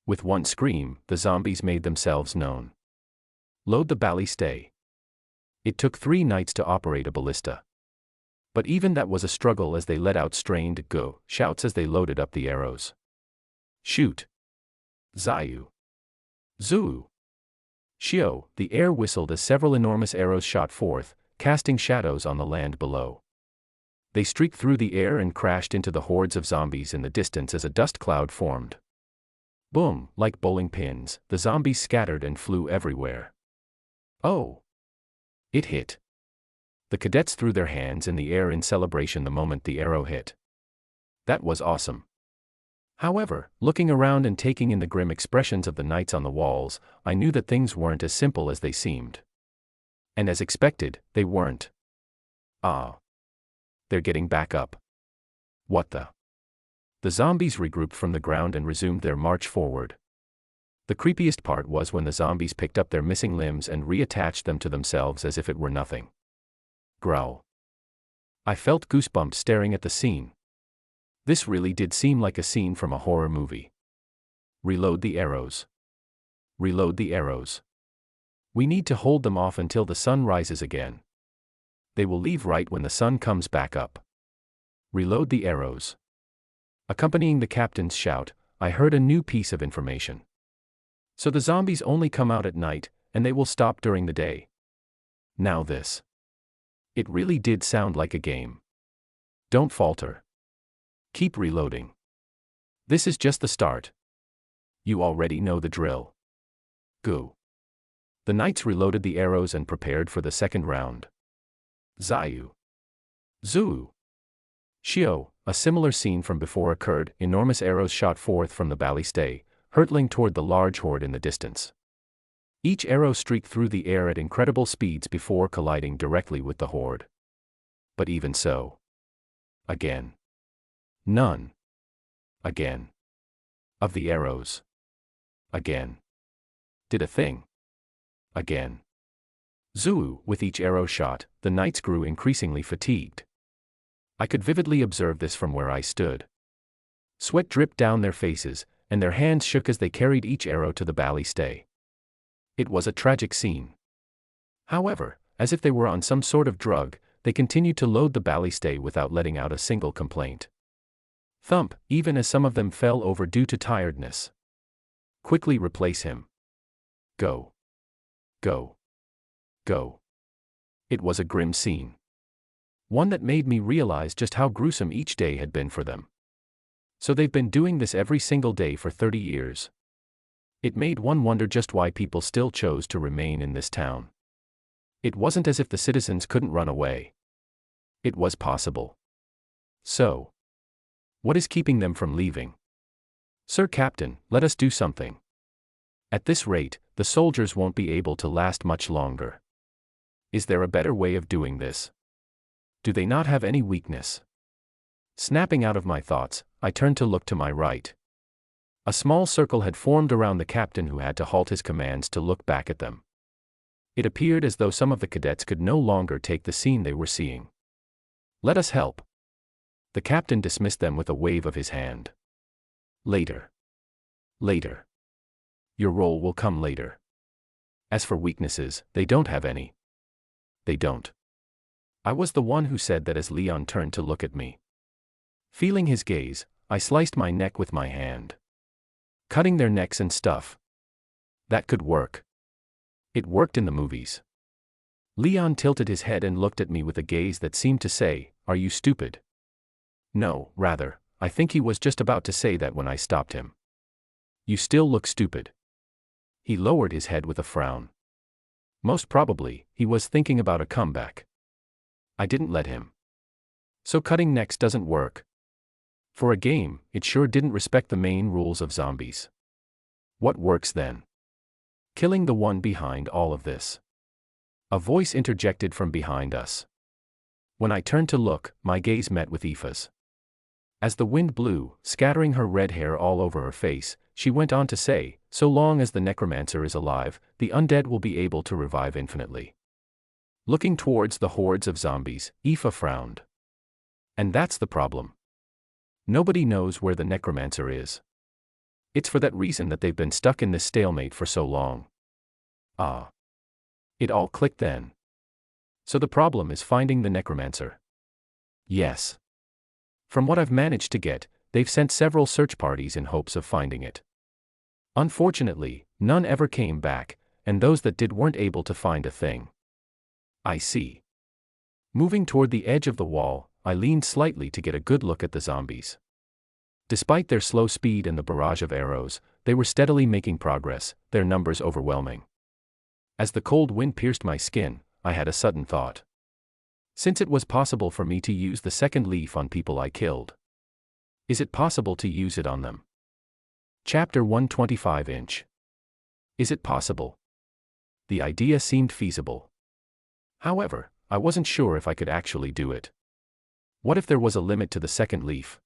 With one scream, the zombies made themselves known. Load the ballistæ. It took 3 knights to operate a ballista. But even that was a struggle as they let out strained go shouts as they loaded up the arrows. Shoot. Zayu. Zuu. Shio, the air whistled as several enormous arrows shot forth, casting shadows on the land below. They streaked through the air and crashed into the hordes of zombies in the distance as a dust cloud formed. Boom, like bowling pins, the zombies scattered and flew everywhere. Oh! It hit. The cadets threw their hands in the air in celebration the moment the arrow hit. That was awesome. However, looking around and taking in the grim expressions of the knights on the walls, I knew that things weren't as simple as they seemed. And as expected, they weren't. Ah. They're getting back up. What the? The zombies regrouped from the ground and resumed their march forward. The creepiest part was when the zombies picked up their missing limbs and reattached them to themselves as if it were nothing. Growl. I felt goosebumps staring at the scene. This really did seem like a scene from a horror movie. Reload the arrows. Reload the arrows. We need to hold them off until the sun rises again. They will leave right when the sun comes back up. Reload the arrows. Accompanying the captain's shout, I heard a new piece of information. So the zombies only come out at night, and they will stop during the day. Now this. It really did sound like a game. Don't falter. Keep reloading. This is just the start. You already know the drill. Go. The knights reloaded the arrows and prepared for the second round. Zayu. Zuu. Shio, a similar scene from before occurred. Enormous arrows shot forth from the ballistæ, hurtling toward the large horde in the distance. Each arrow streaked through the air at incredible speeds before colliding directly with the horde. But even so. Again. None. Again. Of the arrows. Again. Did a thing. Again. Zuu, with each arrow shot, the knights grew increasingly fatigued. I could vividly observe this from where I stood. Sweat dripped down their faces, and their hands shook as they carried each arrow to the ballistæ. It was a tragic scene. However, as if they were on some sort of drug, they continued to load the ballistæ without letting out a single complaint. Thump, even as some of them fell over due to tiredness. Quickly replace him. Go. Go. Go. It was a grim scene. One that made me realize just how gruesome each day had been for them. So they've been doing this every single day for 30 years. It made one wonder just why people still chose to remain in this town. It wasn't as if the citizens couldn't run away. It was possible. So, what is keeping them from leaving? Sir Captain, let us do something. At this rate, the soldiers won't be able to last much longer. Is there a better way of doing this? Do they not have any weakness? Snapping out of my thoughts, I turned to look to my right. A small circle had formed around the captain, who had to halt his commands to look back at them. It appeared as though some of the cadets could no longer take the scene they were seeing. Let us help. The captain dismissed them with a wave of his hand. Later. Later. Your role will come later. As for weaknesses, they don't have any. They don't. I was the one who said that as Leon turned to look at me. Feeling his gaze, I sliced my neck with my hand. Cutting their necks and stuff. That could work. It worked in the movies. Leon tilted his head and looked at me with a gaze that seemed to say, "Are you stupid?" No, rather, I think he was just about to say that when I stopped him. You still look stupid. He lowered his head with a frown. Most probably, he was thinking about a comeback. I didn't let him. So cutting necks doesn't work. For a game, it sure didn't respect the main rules of zombies. What works then? Killing the one behind all of this. A voice interjected from behind us. When I turned to look, my gaze met with Aoife's. As the wind blew, scattering her red hair all over her face, she went on to say, "So long as the necromancer is alive, the undead will be able to revive infinitely." Looking towards the hordes of zombies, Aoife frowned. And that's the problem. Nobody knows where the necromancer is. It's for that reason that they've been stuck in this stalemate for so long. Ah. It all clicked then. So the problem is finding the necromancer. Yes. From what I've managed to get, they've sent several search parties in hopes of finding it. Unfortunately, none ever came back, and those that did weren't able to find a thing. I see. Moving toward the edge of the wall, I leaned slightly to get a good look at the zombies. Despite their slow speed and the barrage of arrows, they were steadily making progress, their numbers overwhelming. As the cold wind pierced my skin, I had a sudden thought. Since it was possible for me to use the second leaf on people I killed, is it possible to use it on them? Chapter 125-inch. Is it possible? The idea seemed feasible. However, I wasn't sure if I could actually do it. What if there was a limit to the second leaf?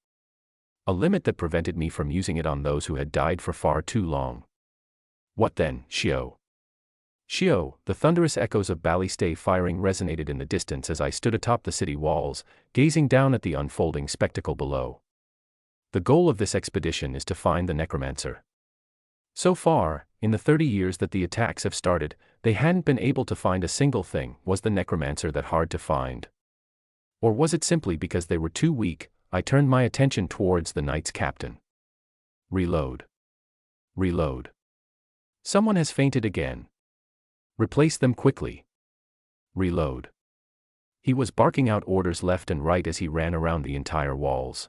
A limit that prevented me from using it on those who had died for far too long. What then, Shio? Shio, the thunderous echoes of Ballystay firing resonated in the distance as I stood atop the city walls, gazing down at the unfolding spectacle below. The goal of this expedition is to find the necromancer. So far, in the 30 years that the attacks have started, they hadn't been able to find a single thing. Was the necromancer that hard to find? Or was it simply because they were too weak? I turned my attention towards the knight's captain. Reload. Reload. Someone has fainted again. Replace them quickly. Reload. He was barking out orders left and right as he ran around the entire walls.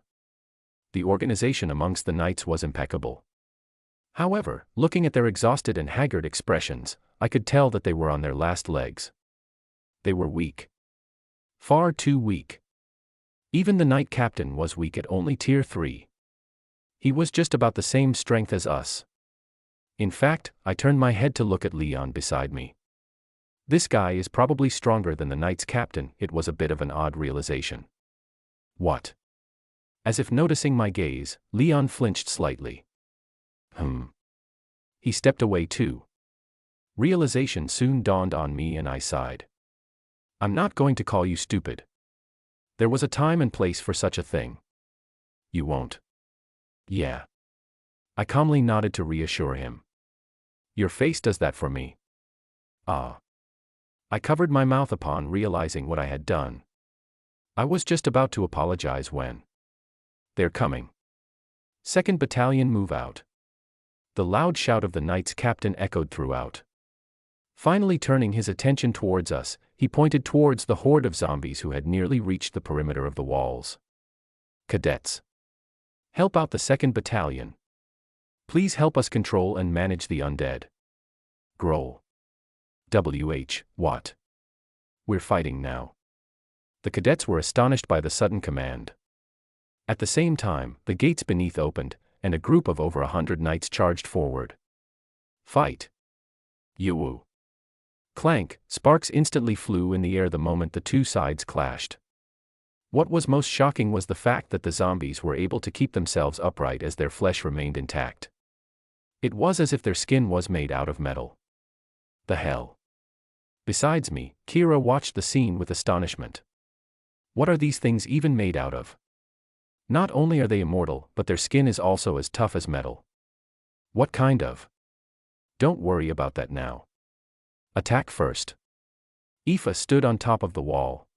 The organization amongst the knights was impeccable. However, looking at their exhausted and haggard expressions, I could tell that they were on their last legs. They were weak. Far too weak. Even the knight captain was weak at only tier 3. He was just about the same strength as us. In fact, I turned my head to look at Leon beside me. This guy is probably stronger than the knight's captain. It was a bit of an odd realization. What? As if noticing my gaze, Leon flinched slightly. He stepped away too. Realization soon dawned on me and I sighed. I'm not going to call you stupid. There was a time and place for such a thing. You won't. Yeah. I calmly nodded to reassure him. Your face does that for me. Ah. I covered my mouth upon realizing what I had done. I was just about to apologize when. They're coming. 2nd Battalion move out. The loud shout of the knight's captain echoed throughout. Finally turning his attention towards us, he pointed towards the horde of zombies who had nearly reached the perimeter of the walls. Cadets. Help out the 2nd Battalion. Please help us control and manage the undead. Growl. What? We're fighting now. The cadets were astonished by the sudden command. At the same time, the gates beneath opened, and a group of over 100 knights charged forward. Fight. Yoo-woo. Clank, sparks instantly flew in the air the moment the two sides clashed. What was most shocking was the fact that the zombies were able to keep themselves upright as their flesh remained intact. It was as if their skin was made out of metal. The hell? Besides me, Kira watched the scene with astonishment. What are these things even made out of? Not only are they immortal, but their skin is also as tough as metal. What kind of? Don't worry about that now. Attack first. Aoife stood on top of the wall.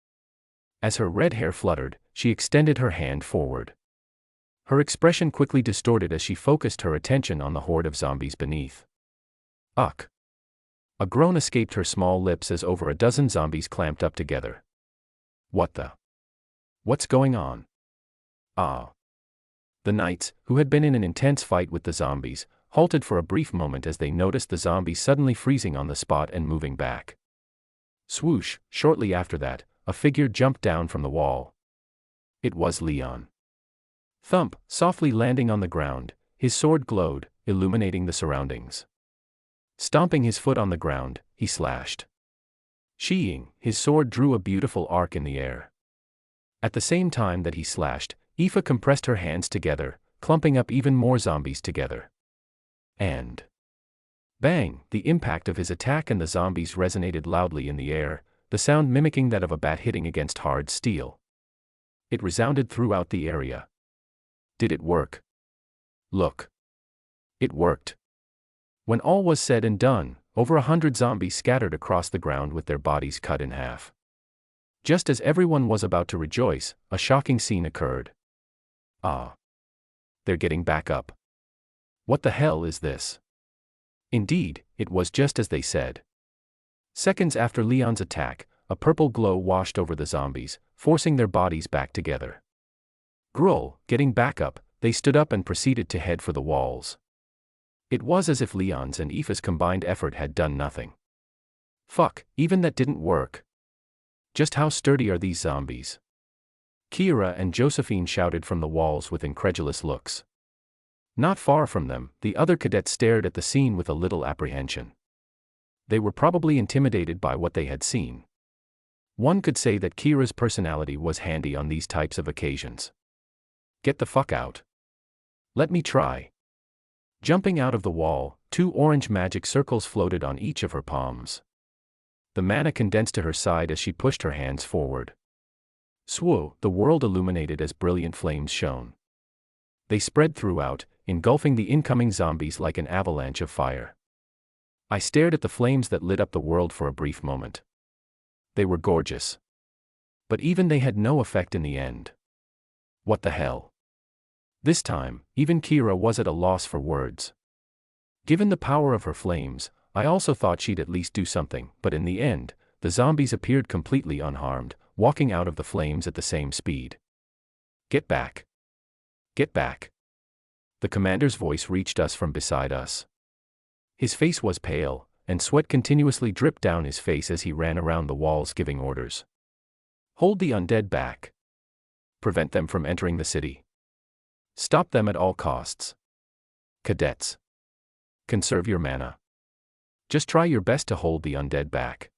As her red hair fluttered, she extended her hand forward. Her expression quickly distorted as she focused her attention on the horde of zombies beneath. Uck. A groan escaped her small lips as over a dozen zombies clamped up together. What the? What's going on? Ah. The knights, who had been in an intense fight with the zombies, halted for a brief moment as they noticed the zombies suddenly freezing on the spot and moving back. Swoosh, shortly after that, a figure jumped down from the wall. It was Leon. Thump, softly landing on the ground, his sword glowed, illuminating the surroundings. Stomping his foot on the ground, he slashed. Sheeing, his sword drew a beautiful arc in the air. At the same time that he slashed, Aoife compressed her hands together, clumping up even more zombies together. And bang! The impact of his attack and the zombies resonated loudly in the air, the sound mimicking that of a bat hitting against hard steel. It resounded throughout the area. Did it work? Look. It worked. When all was said and done, over 100 zombies scattered across the ground with their bodies cut in half. Just as everyone was about to rejoice, a shocking scene occurred. Ah. They're getting back up. What the hell is this? Indeed, it was just as they said. Seconds after Leon's attack, a purple glow washed over the zombies, forcing their bodies back together. Grull, getting back up, they stood up and proceeded to head for the walls. It was as if Leon's and Aoife's combined effort had done nothing. Fuck, even that didn't work. Just how sturdy are these zombies? Kira and Josephine shouted from the walls with incredulous looks. Not far from them, the other cadets stared at the scene with a little apprehension. They were probably intimidated by what they had seen. One could say that Kira's personality was handy on these types of occasions. Get the fuck out. Let me try. Jumping out of the wall, 2 orange magic circles floated on each of her palms. The mana condensed to her side as she pushed her hands forward. Swoo, the world illuminated as brilliant flames shone. They spread throughout, engulfing the incoming zombies like an avalanche of fire. I stared at the flames that lit up the world for a brief moment. They were gorgeous. But even they had no effect in the end. What the hell? This time, even Kira was at a loss for words. Given the power of her flames, I also thought she'd at least do something, but in the end, the zombies appeared completely unharmed, walking out of the flames at the same speed. Get back. Get back. The commander's voice reached us from beside us. His face was pale, and sweat continuously dripped down his face as he ran around the walls giving orders. Hold the undead back. Prevent them from entering the city. Stop them at all costs. Cadets. Conserve your mana. Just try your best to hold the undead back.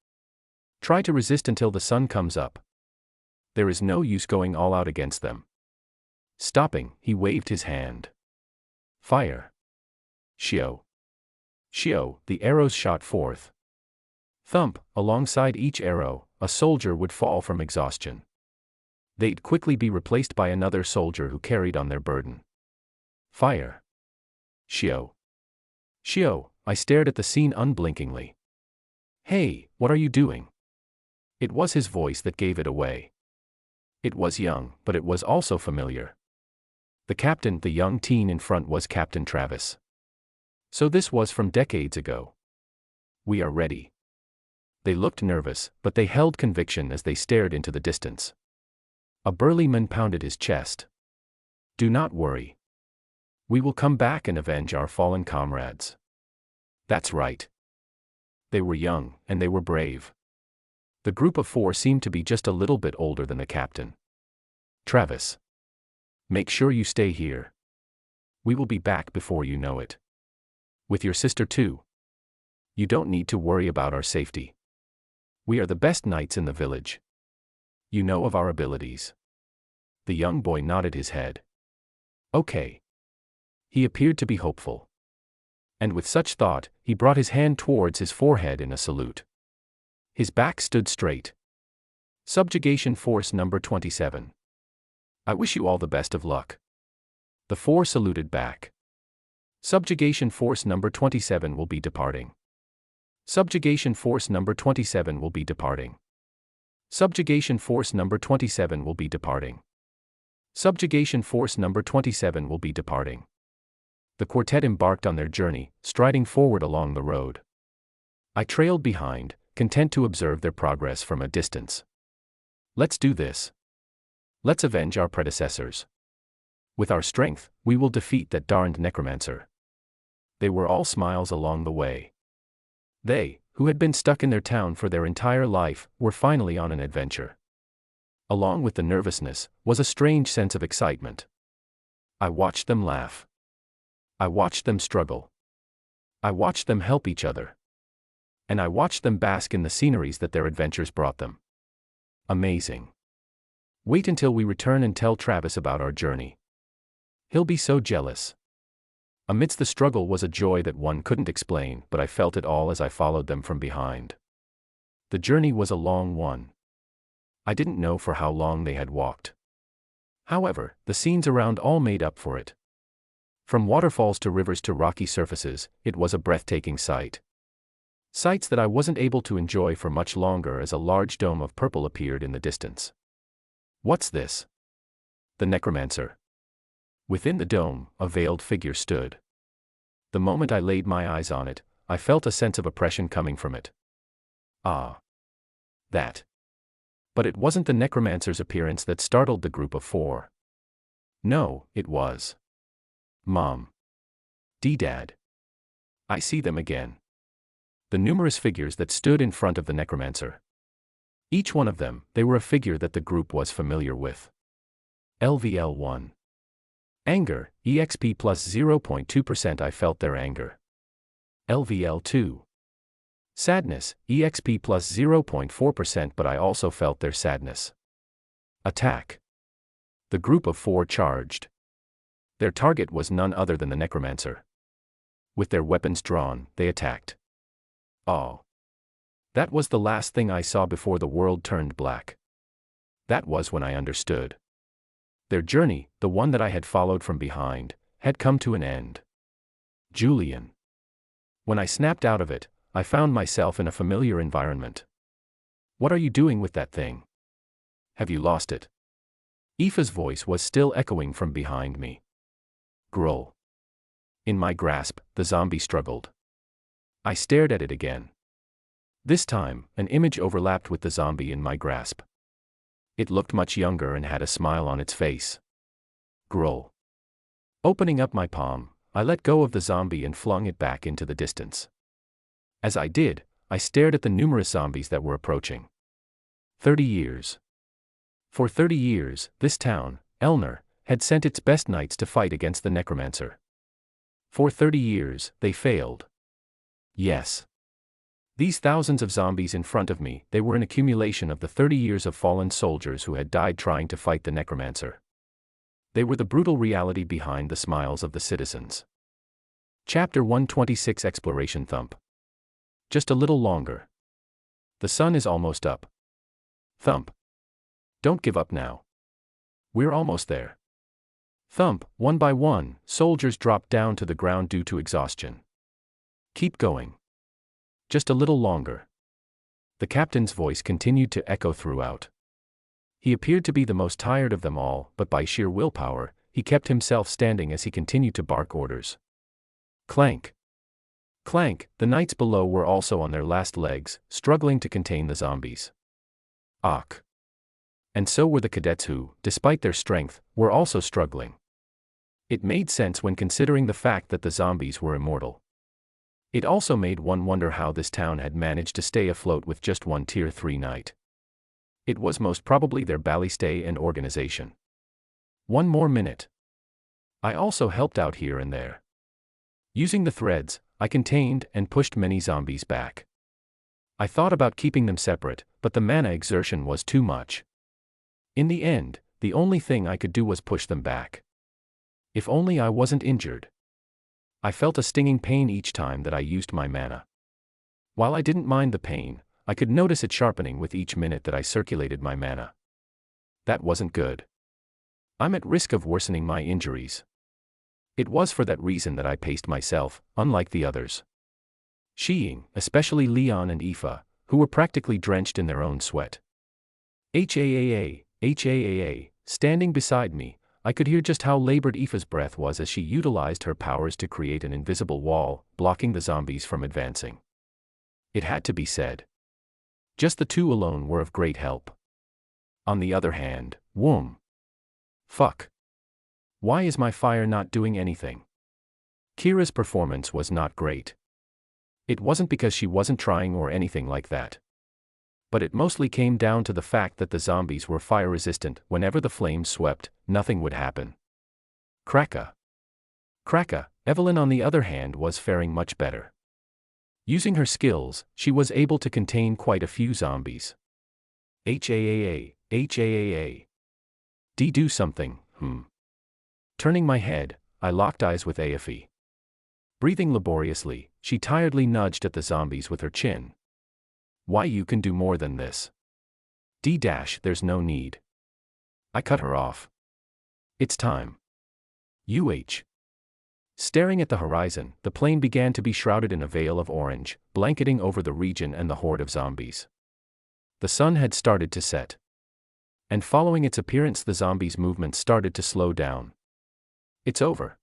Try to resist until the sun comes up. There is no use going all out against them. Stopping, he waved his hand. Fire. Shio. Shio, the arrows shot forth. Thump, alongside each arrow, a soldier would fall from exhaustion. They'd quickly be replaced by another soldier who carried on their burden. Fire. Shio. Shio, I stared at the scene unblinkingly. Hey, what are you doing? It was his voice that gave it away. It was young, but it was also familiar. The captain, the young teen in front, was Captain Travis. So this was from decades ago. We are ready. They looked nervous, but they held conviction as they stared into the distance. A burly man pounded his chest. Do not worry. We will come back and avenge our fallen comrades. That's right. They were young, and they were brave. The group of 4 seemed to be just a little bit older than the captain. Travis. Make sure you stay here. We will be back before you know it. With your sister too. You don't need to worry about our safety. We are the best knights in the village. You know of our abilities. The young boy nodded his head. Okay. He appeared to be hopeful. And with such thought, he brought his hand towards his forehead in a salute. His back stood straight. Subjugation Force number 27. I wish you all the best of luck. The 4 saluted back. Subjugation Force number 27 will be departing. Subjugation Force number 27 will be departing. Subjugation Force number 27 will be departing. Subjugation Force number 27 will be departing. The quartet embarked on their journey, striding forward along the road. I trailed behind, content to observe their progress from a distance. Let's do this. Let's avenge our predecessors. With our strength, we will defeat that darned necromancer. They were all smiles along the way. They, who had been stuck in their town for their entire life, were finally on an adventure. Along with the nervousness, was a strange sense of excitement. I watched them laugh. I watched them struggle. I watched them help each other. And I watched them bask in the sceneries that their adventures brought them. Amazing. Wait until we return and tell Travis about our journey. He'll be so jealous. Amidst the struggle was a joy that one couldn't explain, but I felt it all as I followed them from behind. The journey was a long one. I didn't know for how long they had walked. However, the scenes around all made up for it. From waterfalls to rivers to rocky surfaces, it was a breathtaking sight. Sights that I wasn't able to enjoy for much longer as a large dome of purple appeared in the distance. What's this? The necromancer. Within the dome, a veiled figure stood. The moment I laid my eyes on it, I felt a sense of oppression coming from it. Ah. That. But it wasn't the necromancer's appearance that startled the group of four. No, it was Mom. Dad. I see them again. The numerous figures that stood in front of the necromancer. Each one of them, they were a figure that the group was familiar with. LVL1. Anger, EXP plus 0.2%. I felt their anger. LVL2. Sadness, EXP plus 0.4%, but I also felt their sadness. Attack. The group of four charged. Their target was none other than the necromancer. With their weapons drawn, they attacked. Oh. That was the last thing I saw before the world turned black. That was when I understood. Their journey, the one that I had followed from behind, had come to an end. Julian. When I snapped out of it, I found myself in a familiar environment. What are you doing with that thing? Have you lost it? Aoife's voice was still echoing from behind me. Growl. In my grasp, the zombie struggled. I stared at it again. This time, an image overlapped with the zombie in my grasp. It looked much younger and had a smile on its face. Growl. Opening up my palm, I let go of the zombie and flung it back into the distance. As I did, I stared at the numerous zombies that were approaching. 30 years. For 30 years, this town, Elner, had sent its best knights to fight against the necromancer. For 30 years, they failed. Yes. These thousands of zombies in front of me, they were an accumulation of the 30 years of fallen soldiers who had died trying to fight the necromancer. They were the brutal reality behind the smiles of the citizens. Chapter 126 Exploration Thump. Just a little longer. The sun is almost up. Thump. Don't give up now. We're almost there. Thump. One by one, soldiers dropped down to the ground due to exhaustion. Keep going. Just a little longer. The captain's voice continued to echo throughout. He appeared to be the most tired of them all, but by sheer willpower, he kept himself standing as he continued to bark orders. Clank. Clank. The knights below were also on their last legs, struggling to contain the zombies. Ock. And so were the cadets who, despite their strength, were also struggling. It made sense when considering the fact that the zombies were immortal. It also made one wonder how this town had managed to stay afloat with just one Tier 3 knight. It was most probably their ballistay and organization. One more minute. I also helped out here and there. Using the threads, I contained and pushed many zombies back. I thought about keeping them separate, but the mana exertion was too much. In the end, the only thing I could do was push them back. If only I wasn't injured. I felt a stinging pain each time that I used my mana. While I didn't mind the pain, I could notice it sharpening with each minute that I circulated my mana. That wasn't good. I'm at risk of worsening my injuries. It was for that reason that I paced myself, unlike the others. Sheeing, especially Leon and Aoife, who were practically drenched in their own sweat. HAAA, standing beside me, I could hear just how labored Aoife's breath was as she utilized her powers to create an invisible wall, blocking the zombies from advancing. It had to be said. Just the two alone were of great help. On the other hand, Fuck. Why is my fire not doing anything? Kira's performance was not great. It wasn't because she wasn't trying or anything like that. But it mostly came down to the fact that the zombies were fire-resistant. Whenever the flames swept, nothing would happen. Kraka. Evelyn on the other hand was faring much better. Using her skills, she was able to contain quite a few zombies. HAAA. Do something, Turning my head, I locked eyes with Aoife. Breathing laboriously, she tiredly nudged at the zombies with her chin. Why, you can do more than this. There's no need. I cut her off. It's time. Staring at the horizon, the plain began to be shrouded in a veil of orange, blanketing over the region and the horde of zombies. The sun had started to set. And following its appearance, the zombies' movement started to slow down. It's over.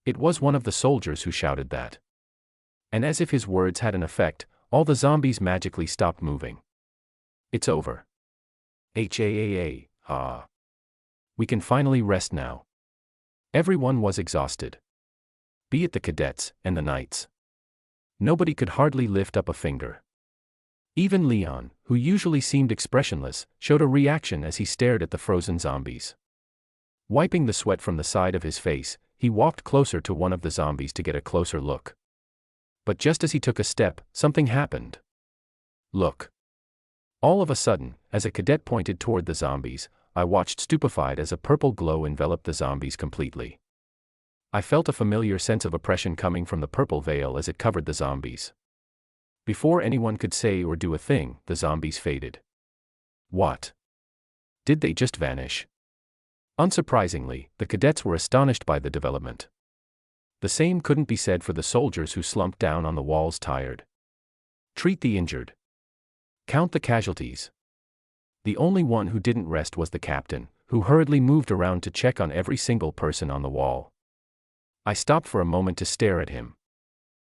It was one of the soldiers who shouted that. And as if his words had an effect, all the zombies magically stopped moving. It's over. Ah. We can finally rest now. Everyone was exhausted. Be it the cadets and the knights. Nobody could hardly lift up a finger. Even Leon, who usually seemed expressionless, showed a reaction as he stared at the frozen zombies. Wiping the sweat from the side of his face, he walked closer to one of the zombies to get a closer look. But just as he took a step, something happened. Look. All of a sudden, as a cadet pointed toward the zombies, I watched stupefied as a purple glow enveloped the zombies completely. I felt a familiar sense of oppression coming from the purple veil as it covered the zombies. Before anyone could say or do a thing, the zombies faded. What? Did they just vanish? Unsurprisingly, the cadets were astonished by the development. The same couldn't be said for the soldiers who slumped down on the walls tired. Treat the injured. Count the casualties. The only one who didn't rest was the captain, who hurriedly moved around to check on every single person on the wall. I stopped for a moment to stare at him.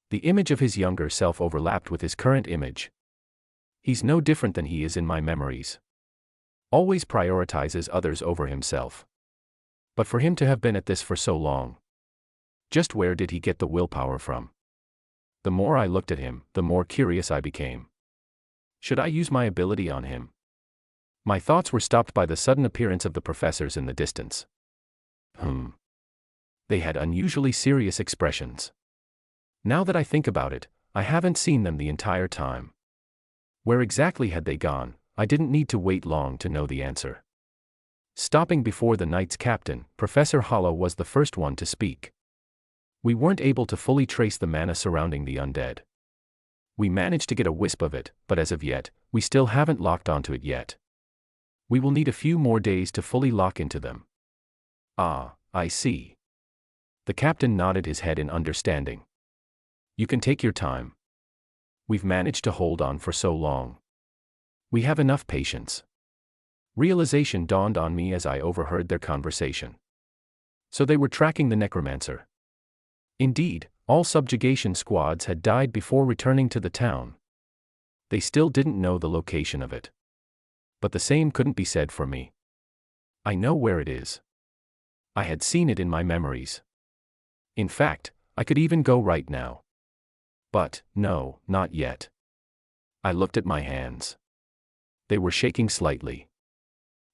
The image of his younger self overlapped with his current image. He's no different than he is in my memories. Always prioritizes others over himself. But for him to have been at this for so long. Just where did he get the willpower from? The more I looked at him, the more curious I became. Should I use my ability on him? My thoughts were stopped by the sudden appearance of the professors in the distance. They had unusually serious expressions. Now that I think about it, I haven't seen them the entire time. Where exactly had they gone? I didn't need to wait long to know the answer. Stopping before the Knight's captain, Professor Hollow was the first one to speak. We weren't able to fully trace the mana surrounding the undead. We managed to get a wisp of it, but as of yet, we still haven't locked onto it yet. We will need a few more days to fully lock into them. Ah, I see. The captain nodded his head in understanding. You can take your time. We've managed to hold on for so long. We have enough patience. Realization dawned on me as I overheard their conversation. So they were tracking the necromancer. Indeed, all subjugation squads had died before returning to the town. They still didn't know the location of it. But the same couldn't be said for me. I know where it is. I had seen it in my memories. In fact, I could even go right now. But, no, not yet. I looked at my hands. They were shaking slightly.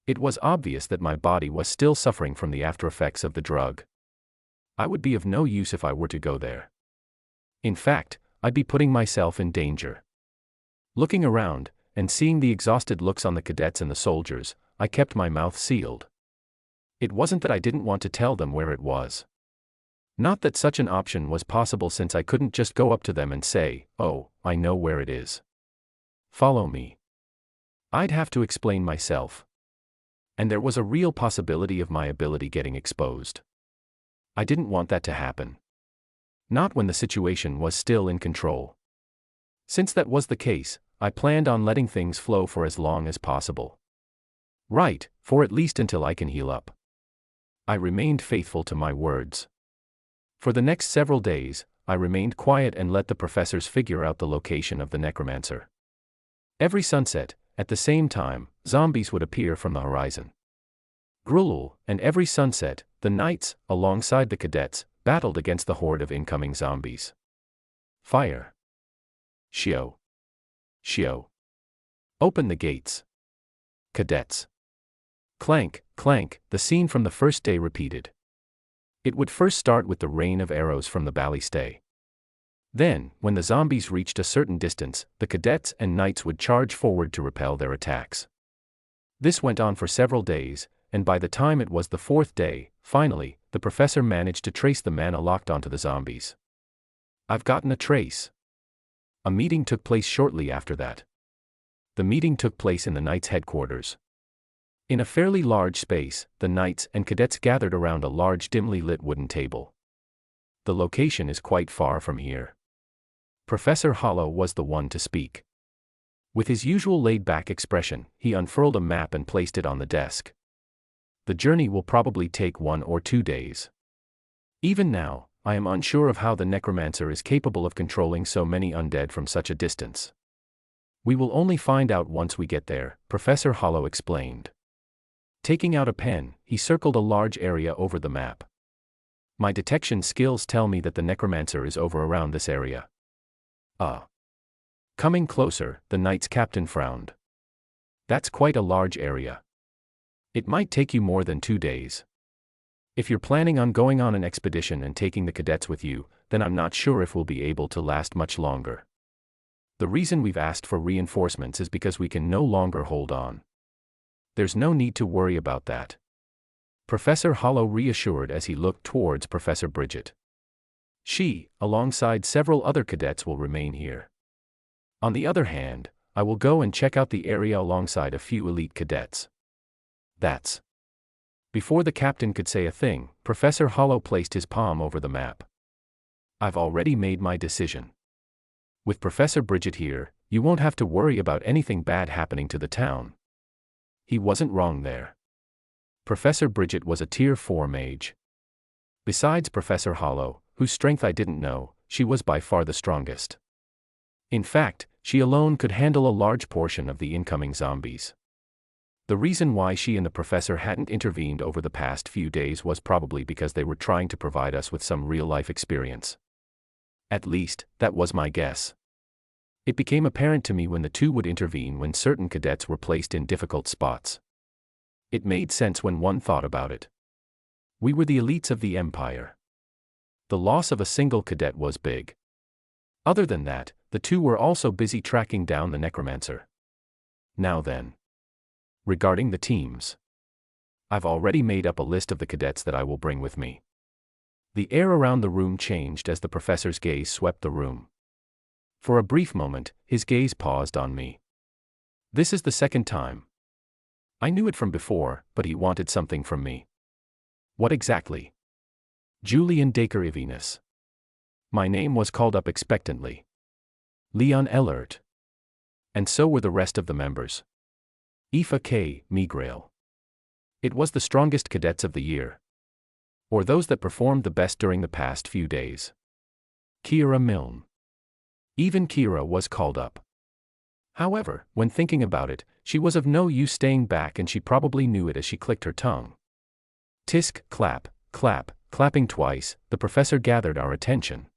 It was obvious that my body was still suffering from the aftereffects of the drug. I would be of no use if I were to go there. In fact, I'd be putting myself in danger. Looking around, and seeing the exhausted looks on the cadets and the soldiers, I kept my mouth sealed. It wasn't that I didn't want to tell them where it was. Not that such an option was possible, since I couldn't just go up to them and say, "Oh, I know where it is. Follow me." I'd have to explain myself. And there was a real possibility of my ability getting exposed. I didn't want that to happen. Not when the situation was still in control. Since that was the case, I planned on letting things flow for as long as possible. Right, for at least until I can heal up. I remained faithful to my words. For the next several days, I remained quiet and let the professors figure out the location of the necromancer. Every sunset, at the same time, zombies would appear from the horizon. Grulul, and every sunset, the knights, alongside the cadets, battled against the horde of incoming zombies. Fire. Shio. Shio. Open the gates. Cadets. Clank, clank, the scene from the first day repeated. It would first start with the rain of arrows from the ballistay. Then, when the zombies reached a certain distance, the cadets and knights would charge forward to repel their attacks. This went on for several days, and by the time it was the fourth day, finally, the professor managed to trace the mana locked onto the zombies. I've gotten a trace. A meeting took place shortly after that. The meeting took place in the Knights' headquarters. In a fairly large space, the knights and cadets gathered around a large dimly lit wooden table. The location is quite far from here. Professor Hollow was the one to speak. With his usual laid-back expression, he unfurled a map and placed it on the desk. The journey will probably take 1 or 2 days. Even now, I am unsure of how the necromancer is capable of controlling so many undead from such a distance. We will only find out once we get there, Professor Hollow explained. Taking out a pen, he circled a large area over the map. My detection skills tell me that the necromancer is over around this area. Coming closer, the knight's captain frowned. That's quite a large area. It might take you more than 2 days. If you're planning on going on an expedition and taking the cadets with you, then I'm not sure if we'll be able to last much longer. The reason we've asked for reinforcements is because we can no longer hold on. There's no need to worry about that. Professor Hollow reassured as he looked towards Professor Bridget. She, alongside several other cadets, will remain here. On the other hand, I will go and check out the area alongside a few elite cadets. That's. Before the captain could say a thing, Professor Hollow placed his palm over the map. I've already made my decision. With Professor Bridget here, you won't have to worry about anything bad happening to the town. He wasn't wrong there. Professor Bridget was a Tier 4 mage. Besides Professor Hollow, whose strength I didn't know, she was by far the strongest. In fact, she alone could handle a large portion of the incoming zombies. The reason why she and the professor hadn't intervened over the past few days was probably because they were trying to provide us with some real-life experience. At least, that was my guess. It became apparent to me when the two would intervene when certain cadets were placed in difficult spots. It made sense when one thought about it. We were the elites of the Empire. The loss of a single cadet was big. Other than that, the two were also busy tracking down the necromancer. Now then. Regarding the teams. I've already made up a list of the cadets that I will bring with me. The air around the room changed as the professor's gaze swept the room. For a brief moment, his gaze paused on me. This is the second time. I knew it from before, but he wanted something from me. What exactly? Julian Dacre Ivinus. My name was called up expectantly. Leon Ellert. And so were the rest of the members. Aoife K. Megrail. It was the strongest cadets of the year. Or those that performed the best during the past few days. Kira Milne. Even Kira was called up. However, when thinking about it, she was of no use staying back, and she probably knew it as she clicked her tongue. Tisk, clap, clap, clapping twice, the professor gathered our attention.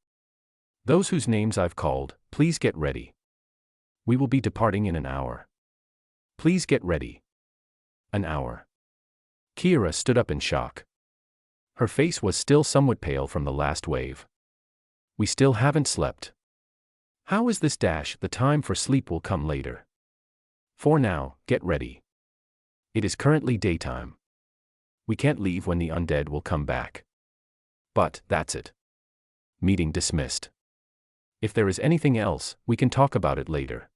Those whose names I've called, please get ready. We will be departing in an hour. Please get ready. An hour. Kira stood up in shock. Her face was still somewhat pale from the last wave. We still haven't slept. How is this? The time for sleep will come later. For now, get ready. It is currently daytime. We can't leave when the undead will come back. But, that's it. Meeting dismissed. If there is anything else, we can talk about it later.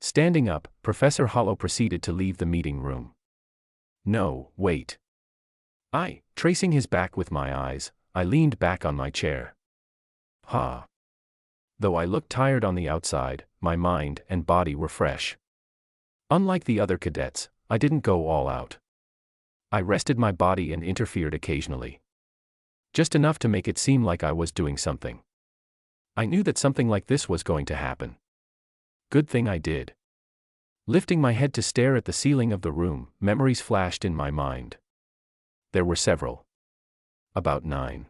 Standing up, Professor Hollow proceeded to leave the meeting room. No, wait. Tracing his back with my eyes, I leaned back on my chair. Though I looked tired on the outside, my mind and body were fresh. Unlike the other cadets, I didn't go all out. I rested my body and interfered occasionally. Just enough to make it seem like I was doing something. I knew that something like this was going to happen. Good thing I did. Lifting my head to stare at the ceiling of the room, memories flashed in my mind. There were several. About 9.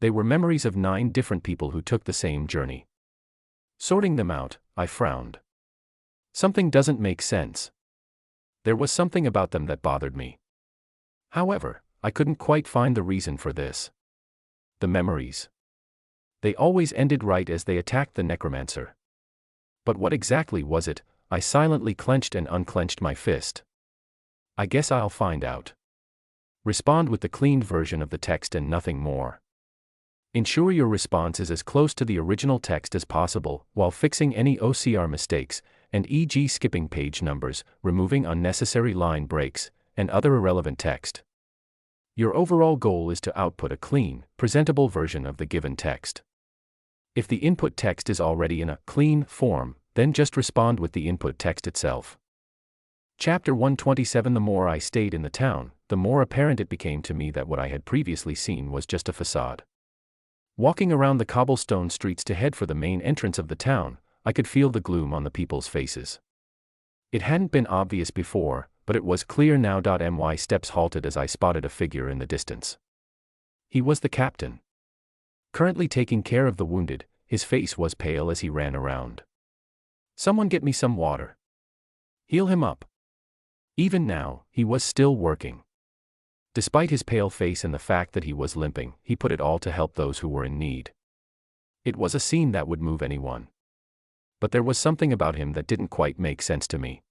They were memories of 9 different people who took the same journey. Sorting them out, I frowned. Something doesn't make sense. There was something about them that bothered me. However, I couldn't quite find the reason for this. The memories. They always ended right as they attacked the necromancer. But what exactly was it? I silently clenched and unclenched my fist. I guess I'll find out. Respond with the cleaned version of the text and nothing more. Ensure your response is as close to the original text as possible, while fixing any OCR mistakes, and e.g. skipping page numbers, removing unnecessary line breaks, and other irrelevant text. Your overall goal is to output a clean, presentable version of the given text. If the input text is already in a clean form, then just respond with the input text itself. Chapter 127. The more I stayed in the town, the more apparent it became to me that what I had previously seen was just a facade. Walking around the cobblestone streets to head for the main entrance of the town, I could feel the gloom on the people's faces. It hadn't been obvious before, but it was clear now. My steps halted as I spotted a figure in the distance. He was the captain. Currently taking care of the wounded, his face was pale as he ran around. "Someone get me some water. Heal him up." Even now, he was still working. Despite his pale face and the fact that he was limping, he put it all to help those who were in need. It was a scene that would move anyone. But there was something about him that didn't quite make sense to me.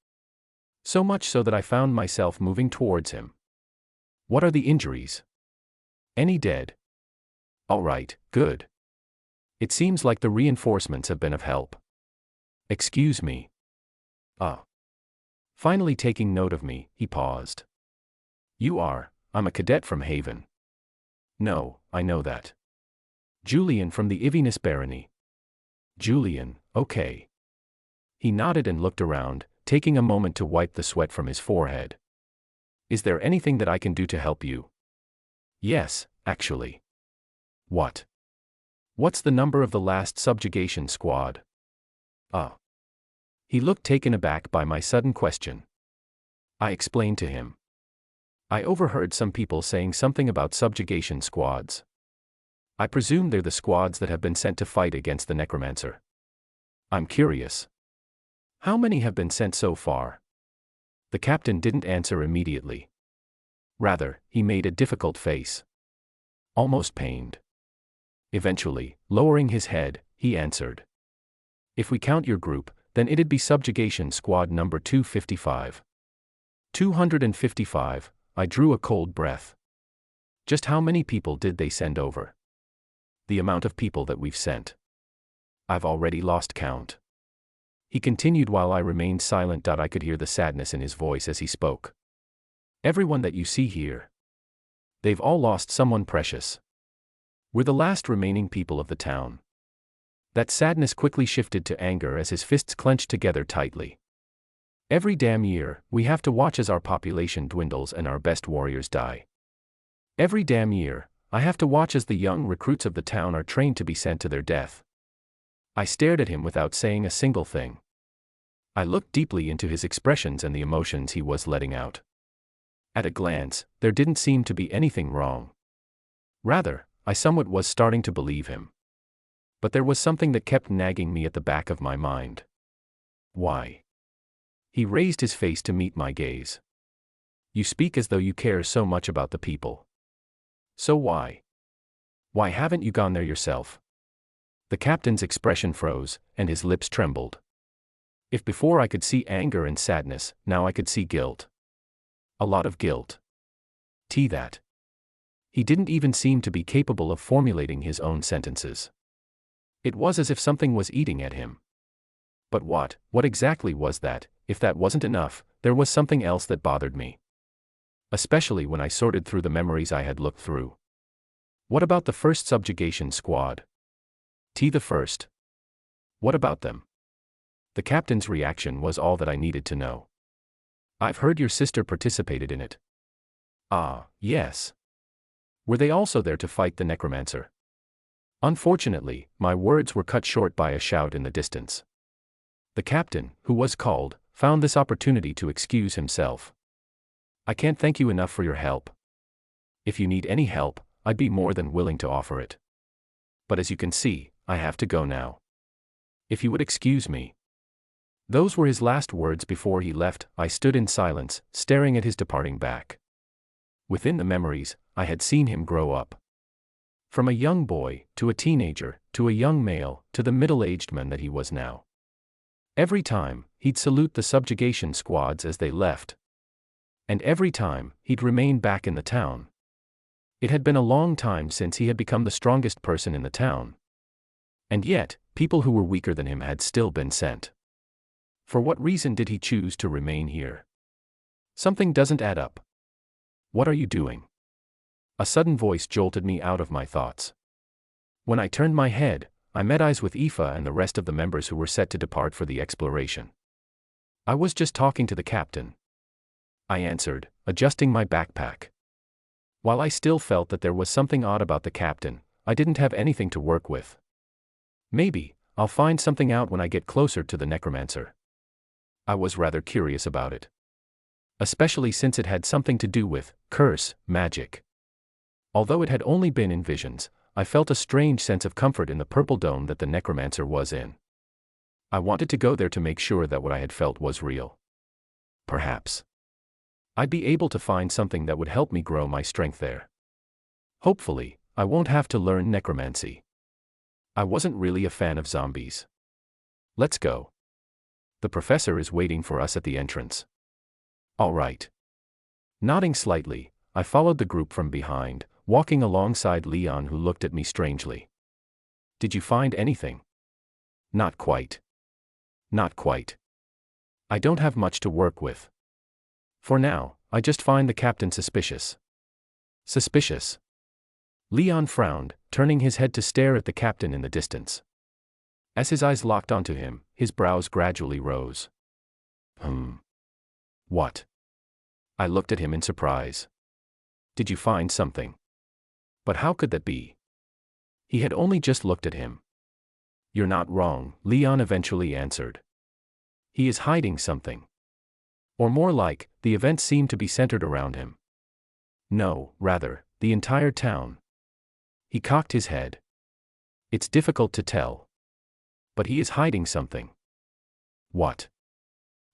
So much so that I found myself moving towards him. "What are the injuries? Any dead?" "All right, good. It seems like the reinforcements have been of help." "Excuse me." Finally taking note of me, he paused. I'm a cadet from Haven." "No, I know that." "Julian from the Ivinus Barony." "Julian, okay." He nodded and looked around, taking a moment to wipe the sweat from his forehead. "Is there anything that I can do to help you?" "Yes, actually." "What?" "What's the number of the last subjugation squad?" He looked taken aback by my sudden question. I explained to him. "I overheard some people saying something about subjugation squads. I presume they're the squads that have been sent to fight against the necromancer. I'm curious. How many have been sent so far?" The captain didn't answer immediately. Rather, he made a difficult face. Almost pained. Eventually, lowering his head, he answered. "If we count your group, then it'd be subjugation squad number 255. 255, I drew a cold breath. Just how many people did they send over? The amount of people that we've sent. I've already lost count." He continued while I remained silent. I could hear the sadness in his voice as he spoke. "Everyone that you see here. They've all lost someone precious. We're the last remaining people of the town." That sadness quickly shifted to anger as his fists clenched together tightly. "Every damn year, we have to watch as our population dwindles and our best warriors die. Every damn year, I have to watch as the young recruits of the town are trained to be sent to their death." I stared at him without saying a single thing. I looked deeply into his expressions and the emotions he was letting out. At a glance, there didn't seem to be anything wrong. Rather, I somewhat was starting to believe him. But there was something that kept nagging me at the back of my mind. "Why?" He raised his face to meet my gaze. "You speak as though you care so much about the people. So why? Why haven't you gone there yourself?" The captain's expression froze, and his lips trembled. If before I could see anger and sadness, now I could see guilt. A lot of guilt. That. He didn't even seem to be capable of formulating his own sentences. It was as if something was eating at him. But what exactly was that? If that wasn't enough, there was something else that bothered me. Especially when I sorted through the memories I had looked through. What about the first subjugation squad? The first. What about them? The captain's reaction was all that I needed to know. "I've heard your sister participated in it." "Ah, yes." "Were they also there to fight the necromancer?" Unfortunately, my words were cut short by a shout in the distance. The captain, who was called, found this opportunity to excuse himself. "I can't thank you enough for your help. If you need any help, I'd be more than willing to offer it. But as you can see, I have to go now. If you would excuse me." Those were his last words before he left. I stood in silence, staring at his departing back. Within the memories, I had seen him grow up. From a young boy, to a teenager, to a young male, to the middle-aged man that he was now. Every time, he'd salute the subjugation squads as they left. And every time, he'd remain back in the town. It had been a long time since he had become the strongest person in the town. And yet, people who were weaker than him had still been sent. For what reason did he choose to remain here? Something doesn't add up. "What are you doing?" A sudden voice jolted me out of my thoughts. When I turned my head, I met eyes with Aoife and the rest of the members who were set to depart for the exploration. "I was just talking to the captain," I answered, adjusting my backpack. While I still felt that there was something odd about the captain, I didn't have anything to work with. Maybe, I'll find something out when I get closer to the necromancer. I was rather curious about it, especially since it had something to do with curse magic. Although it had only been in visions, I felt a strange sense of comfort in the purple dome that the necromancer was in. I wanted to go there to make sure that what I had felt was real. Perhaps I'd be able to find something that would help me grow my strength there. Hopefully, I won't have to learn necromancy. I wasn't really a fan of zombies. Let's go. The professor is waiting for us at the entrance. All right. Nodding slightly, I followed the group from behind, walking alongside Leon, who looked at me strangely. Did you find anything? Not quite. Not quite. I don't have much to work with. For now, I just find the captain suspicious. Suspicious? Leon frowned, turning his head to stare at the captain in the distance. As his eyes locked onto him, his brows gradually rose. What? I looked at him in surprise. Did you find something? But how could that be? He had only just looked at him. You're not wrong, Leon eventually answered. He is hiding something. Or more like, the events seem to be centered around him. No, rather, the entire town. He cocked his head. It's difficult to tell. But he is hiding something. What?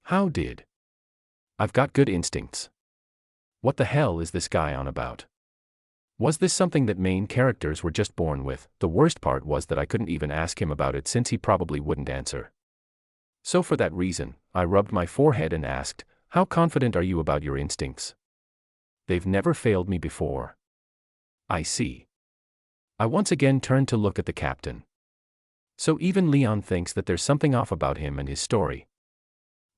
How did? I've got good instincts. What the hell is this guy on about? Was this something that main characters were just born with? The worst part was that I couldn't even ask him about it since he probably wouldn't answer. So for that reason, I rubbed my forehead and asked, how confident are you about your instincts? They've never failed me before. I see. I once again turned to look at the captain. So even Leon thinks that there's something off about him and his story.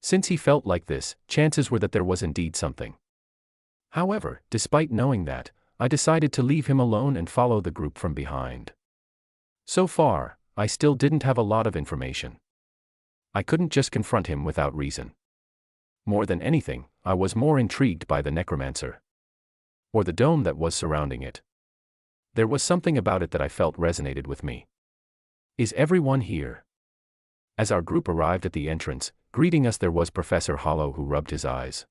Since he felt like this, chances were that there was indeed something. However, despite knowing that, I decided to leave him alone and follow the group from behind. So far, I still didn't have a lot of information. I couldn't just confront him without reason. More than anything, I was more intrigued by the necromancer. Or the dome that was surrounding it. There was something about it that I felt resonated with me. Is everyone here? As our group arrived at the entrance, greeting us there was Professor Hollow, who rubbed his eyes.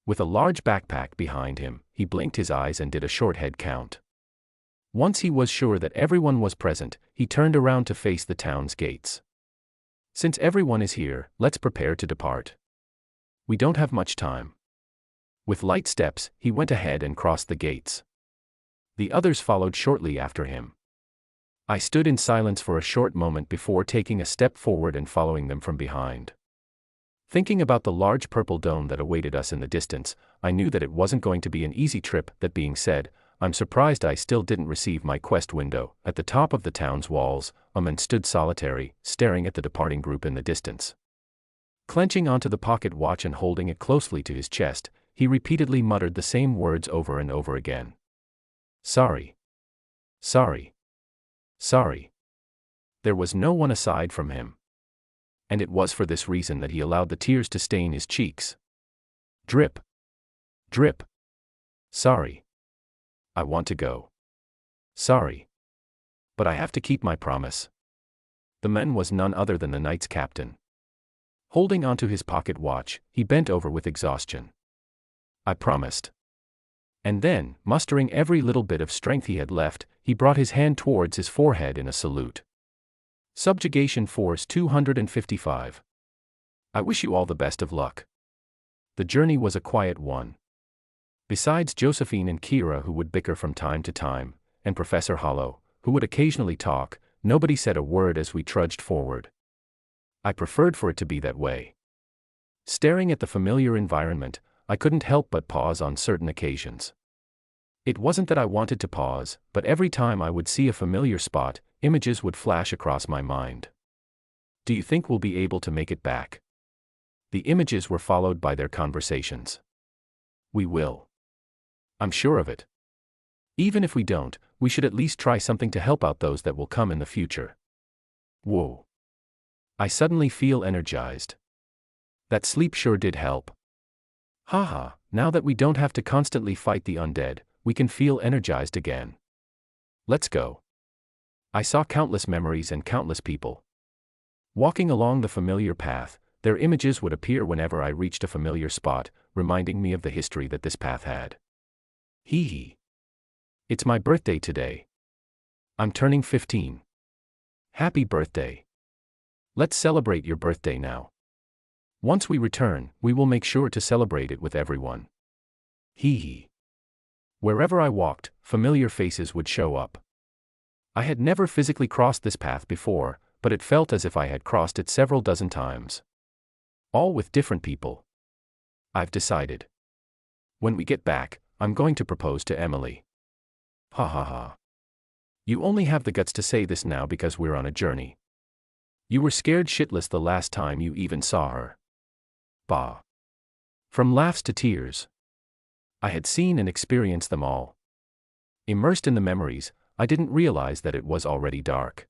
With a large backpack behind him, he blinked his eyes and did a short head count. Once he was sure that everyone was present, he turned around to face the town's gates. Since everyone is here, let's prepare to depart. We don't have much time. With light steps, he went ahead and crossed the gates. The others followed shortly after him. I stood in silence for a short moment before taking a step forward and following them from behind. Thinking about the large purple dome that awaited us in the distance, I knew that it wasn't going to be an easy trip. That being said, I'm surprised I still didn't receive my quest window. At the top of the town's walls, a man stood solitary, staring at the departing group in the distance. Clenching onto the pocket watch and holding it closely to his chest, he repeatedly muttered the same words over and over again. Sorry. Sorry. Sorry. There was no one aside from him. And it was for this reason that he allowed the tears to stain his cheeks. Drip. Drip. Sorry. I want to go. Sorry. But I have to keep my promise. The man was none other than the knight's captain. Holding onto his pocket watch, he bent over with exhaustion. I promised. And then, mustering every little bit of strength he had left, he brought his hand towards his forehead in a salute. Subjugation Force 255. I wish you all the best of luck. The journey was a quiet one. Besides Josephine and Kira, who would bicker from time to time, and Professor Hollow, who would occasionally talk, nobody said a word as we trudged forward. I preferred for it to be that way. Staring at the familiar environment, I couldn't help but pause on certain occasions. It wasn't that I wanted to pause, but every time I would see a familiar spot, images would flash across my mind. Do you think we'll be able to make it back? The images were followed by their conversations. We will. I'm sure of it. Even if we don't, we should at least try something to help out those that will come in the future. Whoa. I suddenly feel energized. That sleep sure did help. Haha, now that we don't have to constantly fight the undead, we can feel energized again. Let's go. I saw countless memories and countless people. Walking along the familiar path, their images would appear whenever I reached a familiar spot, reminding me of the history that this path had. Hee hee. It's my birthday today. I'm turning 15. Happy birthday. Let's celebrate your birthday now. Once we return, we will make sure to celebrate it with everyone. Hee hee. Wherever I walked, familiar faces would show up. I had never physically crossed this path before, but it felt as if I had crossed it several dozen times. All with different people. I've decided. When we get back, I'm going to propose to Emily. Ha ha ha. You only have the guts to say this now because we're on a journey. You were scared shitless the last time you even saw her. Bah. From laughs to tears. I had seen and experienced them all. Immersed in the memories, I didn't realize that it was already dark.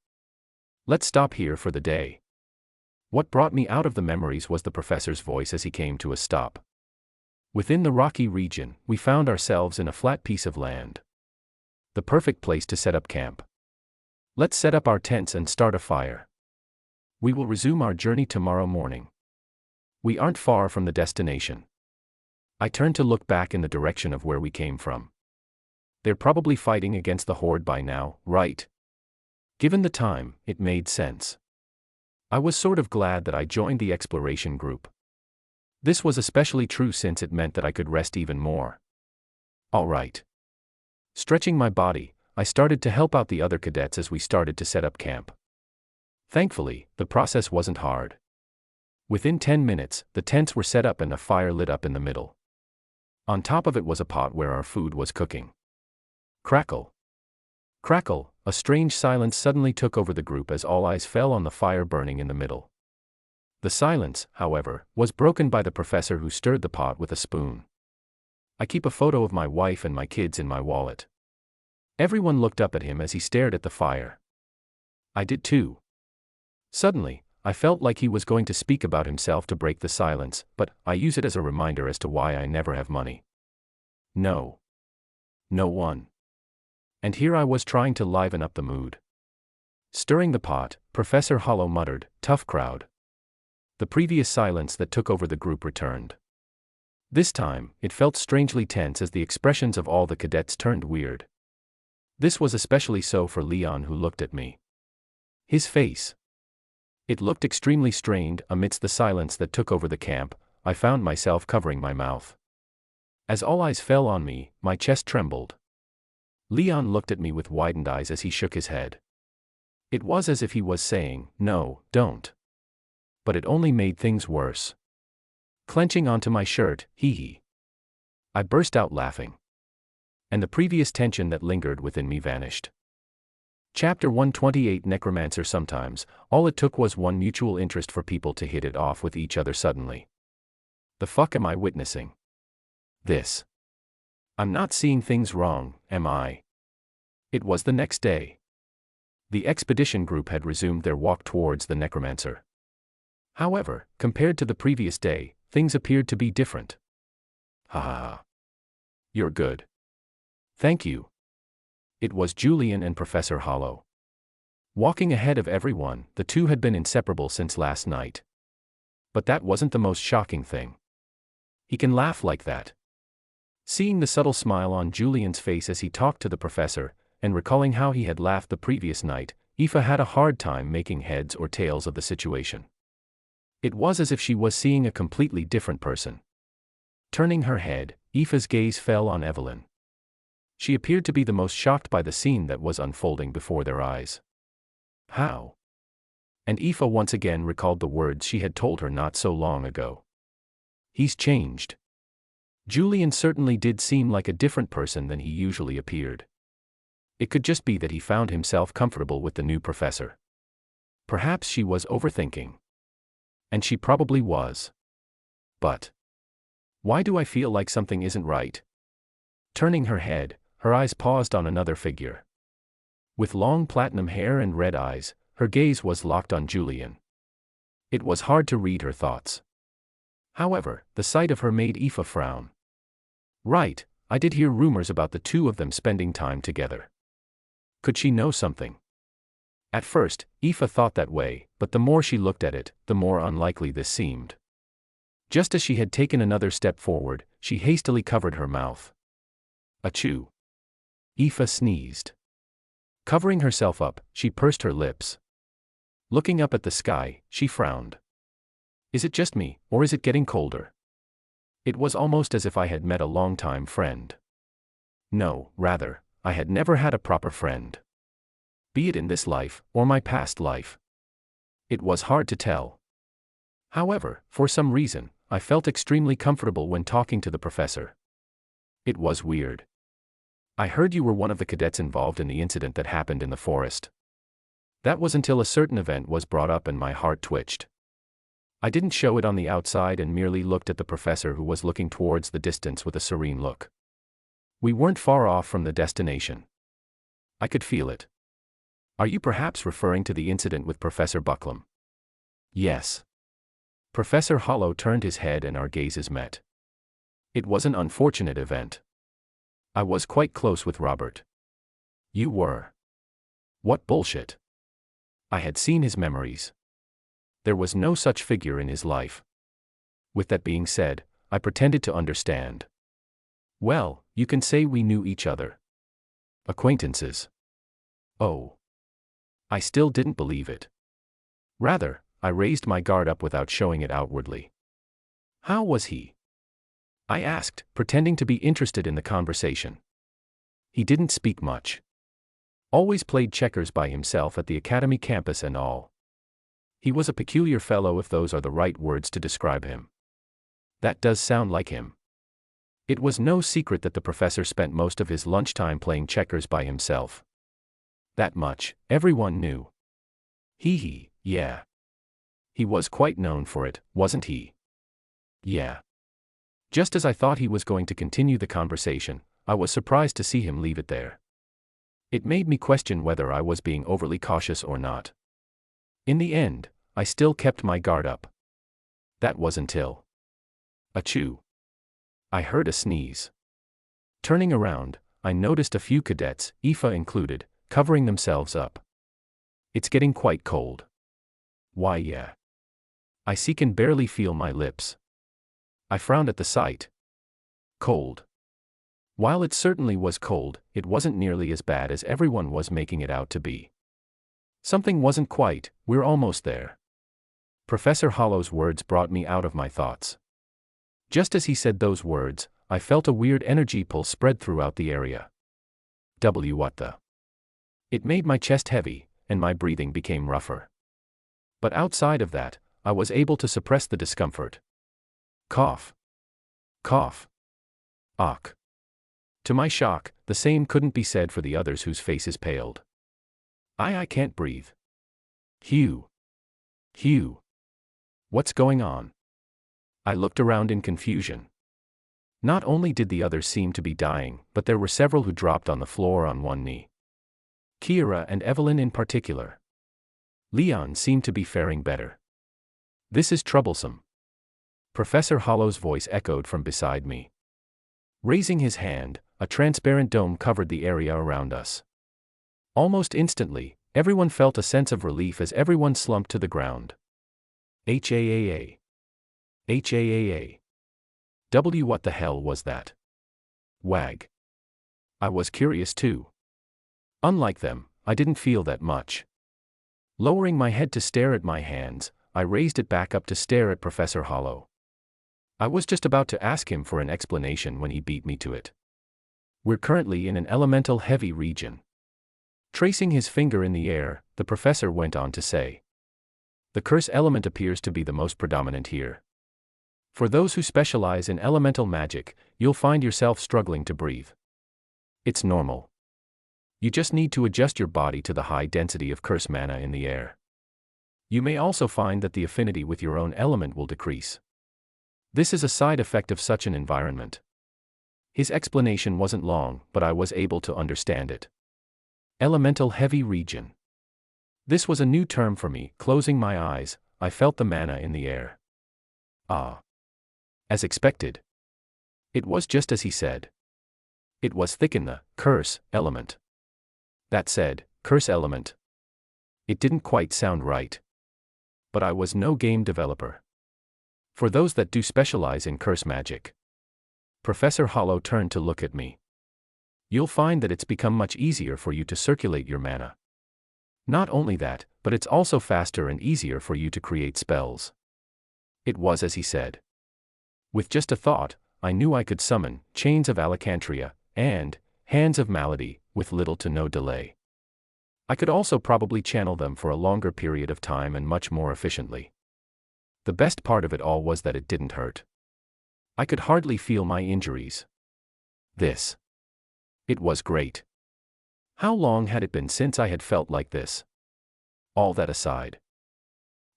Let's stop here for the day. What brought me out of the memories was the professor's voice as he came to a stop. Within the rocky region, we found ourselves in a flat piece of land. The perfect place to set up camp. Let's set up our tents and start a fire. We will resume our journey tomorrow morning. We aren't far from the destination. I turned to look back in the direction of where we came from. They're probably fighting against the horde by now, right? Given the time, it made sense. I was sort of glad that I joined the exploration group. This was especially true since it meant that I could rest even more. All right. Stretching my body, I started to help out the other cadets as we started to set up camp. Thankfully, the process wasn't hard. Within 10 minutes, the tents were set up and a fire lit up in the middle. On top of it was a pot where our food was cooking. Crackle. Crackle, a strange silence suddenly took over the group as all eyes fell on the fire burning in the middle. The silence, however, was broken by the professor who stirred the pot with a spoon. I keep a photo of my wife and my kids in my wallet. Everyone looked up at him as he stared at the fire. I did too. Suddenly, I felt like he was going to speak about himself to break the silence, but I use it as a reminder as to why I never have money. No. No one. And here I was trying to liven up the mood. Stirring the pot, Professor Hollow muttered, "Tough crowd." The previous silence that took over the group returned. This time, it felt strangely tense as the expressions of all the cadets turned weird. This was especially so for Leon, who looked at me. His face. It looked extremely strained. Amidst the silence that took over the camp, I found myself covering my mouth. As all eyes fell on me, my chest trembled. Leon looked at me with widened eyes as he shook his head. It was as if he was saying, "No, don't." But it only made things worse. Clenching onto my shirt, hee hee. I burst out laughing. And the previous tension that lingered within me vanished. Chapter 128 Necromancer. Sometimes, all it took was one mutual interest for people to hit it off with each other suddenly. The fuck am I witnessing? This. I'm not seeing things wrong, am I? It was the next day. The expedition group had resumed their walk towards the Necromancer. However, compared to the previous day, things appeared to be different. Ha ha ha. You're good. Thank you. It was Julian and Professor Hollow. Walking ahead of everyone, the two had been inseparable since last night. But that wasn't the most shocking thing. He can laugh like that. Seeing the subtle smile on Julian's face as he talked to the professor, and recalling how he had laughed the previous night, Aoife had a hard time making heads or tails of the situation. It was as if she was seeing a completely different person. Turning her head, Aoife's gaze fell on Evelyn. She appeared to be the most shocked by the scene that was unfolding before their eyes. How? And Aoife once again recalled the words she had told her not so long ago. He's changed. Julian certainly did seem like a different person than he usually appeared. It could just be that he found himself comfortable with the new professor. Perhaps she was overthinking. And she probably was. But why do I feel like something isn't right? Turning her head, her eyes paused on another figure. With long platinum hair and red eyes, her gaze was locked on Julian. It was hard to read her thoughts. However, the sight of her made Aoife frown. Right, I did hear rumors about the two of them spending time together. Could she know something? At first, Aoife thought that way, but the more she looked at it, the more unlikely this seemed. Just as she had taken another step forward, she hastily covered her mouth. Achoo! Aoife sneezed. Covering herself up, she pursed her lips. Looking up at the sky, she frowned. Is it just me, or is it getting colder? It was almost as if I had met a long-time friend. No, rather, I had never had a proper friend. Be it in this life, or my past life. It was hard to tell. However, for some reason, I felt extremely comfortable when talking to the professor. It was weird. I heard you were one of the cadets involved in the incident that happened in the forest. That was until a certain event was brought up and my heart twitched. I didn't show it on the outside and merely looked at the professor, who was looking towards the distance with a serene look. We weren't far off from the destination. I could feel it. Are you perhaps referring to the incident with Professor Bucklam? Yes. Professor Hollow turned his head and our gazes met. It was an unfortunate event. I was quite close with Robert. You were. What bullshit. I had seen his memories. There was no such figure in his life. With that being said, I pretended to understand. Well, you can say we knew each other. Acquaintances. Oh. I still didn't believe it. Rather, I raised my guard up without showing it outwardly. How was he? I asked, pretending to be interested in the conversation. He didn't speak much. Always played checkers by himself at the academy campus and all. He was a peculiar fellow, if those are the right words to describe him. That does sound like him. It was no secret that the professor spent most of his lunchtime playing checkers by himself. That much, everyone knew. Yeah. He was quite known for it, wasn't he? Yeah. Just as I thought he was going to continue the conversation, I was surprised to see him leave it there. It made me question whether I was being overly cautious or not. In the end, I still kept my guard up. That was until... Achoo! I heard a sneeze. Turning around, I noticed a few cadets, Aoife included, covering themselves up. It's getting quite cold. Why, yeah. I can barely feel my lips. I frowned at the sight. Cold. While it certainly was cold, it wasn't nearly as bad as everyone was making it out to be. Something wasn't quite, we're almost there. Professor Hollow's words brought me out of my thoughts. Just as he said those words, I felt a weird energy pull spread throughout the area. What the? It made my chest heavy, and my breathing became rougher. But outside of that, I was able to suppress the discomfort. Cough. Cough. Ach. To my shock, the same couldn't be said for the others whose faces paled. I can't breathe. Hugh. What's going on? I looked around in confusion. Not only did the others seem to be dying, but there were several who dropped on the floor on one knee. Kiera and Evelyn in particular. Leon seemed to be faring better. This is troublesome. Professor Hollow's voice echoed from beside me. Raising his hand, a transparent dome covered the area around us. Almost instantly, everyone felt a sense of relief as everyone slumped to the ground. HAAA. What the hell was that? Wag. I was curious too. Unlike them, I didn't feel that much. Lowering my head to stare at my hands, I raised it back up to stare at Professor Hollow. I was just about to ask him for an explanation when he beat me to it. We're currently in an elemental heavy region. Tracing his finger in the air, the professor went on to say. The curse element appears to be the most predominant here. For those who specialize in elemental magic, you'll find yourself struggling to breathe. It's normal. You just need to adjust your body to the high density of curse mana in the air. You may also find that the affinity with your own element will decrease. This is a side effect of such an environment. His explanation wasn't long, but I was able to understand it. Elemental heavy region. This was a new term for me. Closing my eyes, I felt the mana in the air. Ah. As expected. It was just as he said. It was thick in the curse element. That said, curse element. It didn't quite sound right. But I was no game developer. For those that do specialize in curse magic. Professor Hollow turned to look at me. You'll find that it's become much easier for you to circulate your mana. Not only that, but it's also faster and easier for you to create spells. It was as he said. With just a thought, I knew I could summon Chains of Alakantria and Hands of Malady with little to no delay. I could also probably channel them for a longer period of time and much more efficiently. The best part of it all was that it didn't hurt. I could hardly feel my injuries. It was great. How long had it been since I had felt like this? All that aside.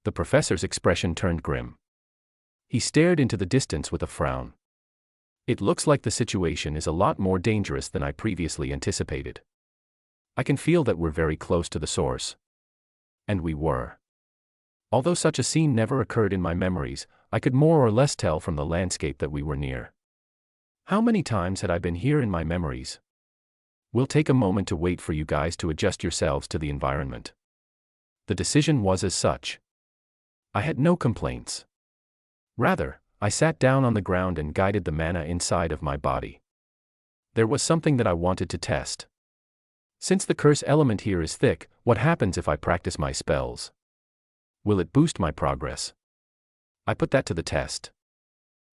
The professor's expression turned grim. He stared into the distance with a frown. It looks like the situation is a lot more dangerous than I previously anticipated. I can feel that we're very close to the source. And we were. Although such a scene never occurred in my memories, I could more or less tell from the landscape that we were near. How many times had I been here in my memories? We'll take a moment to wait for you guys to adjust yourselves to the environment. The decision was as such. I had no complaints. Rather, I sat down on the ground and guided the mana inside of my body. There was something that I wanted to test. Since the curse element here is thick, what happens if I practice my spells? Will it boost my progress? I put that to the test.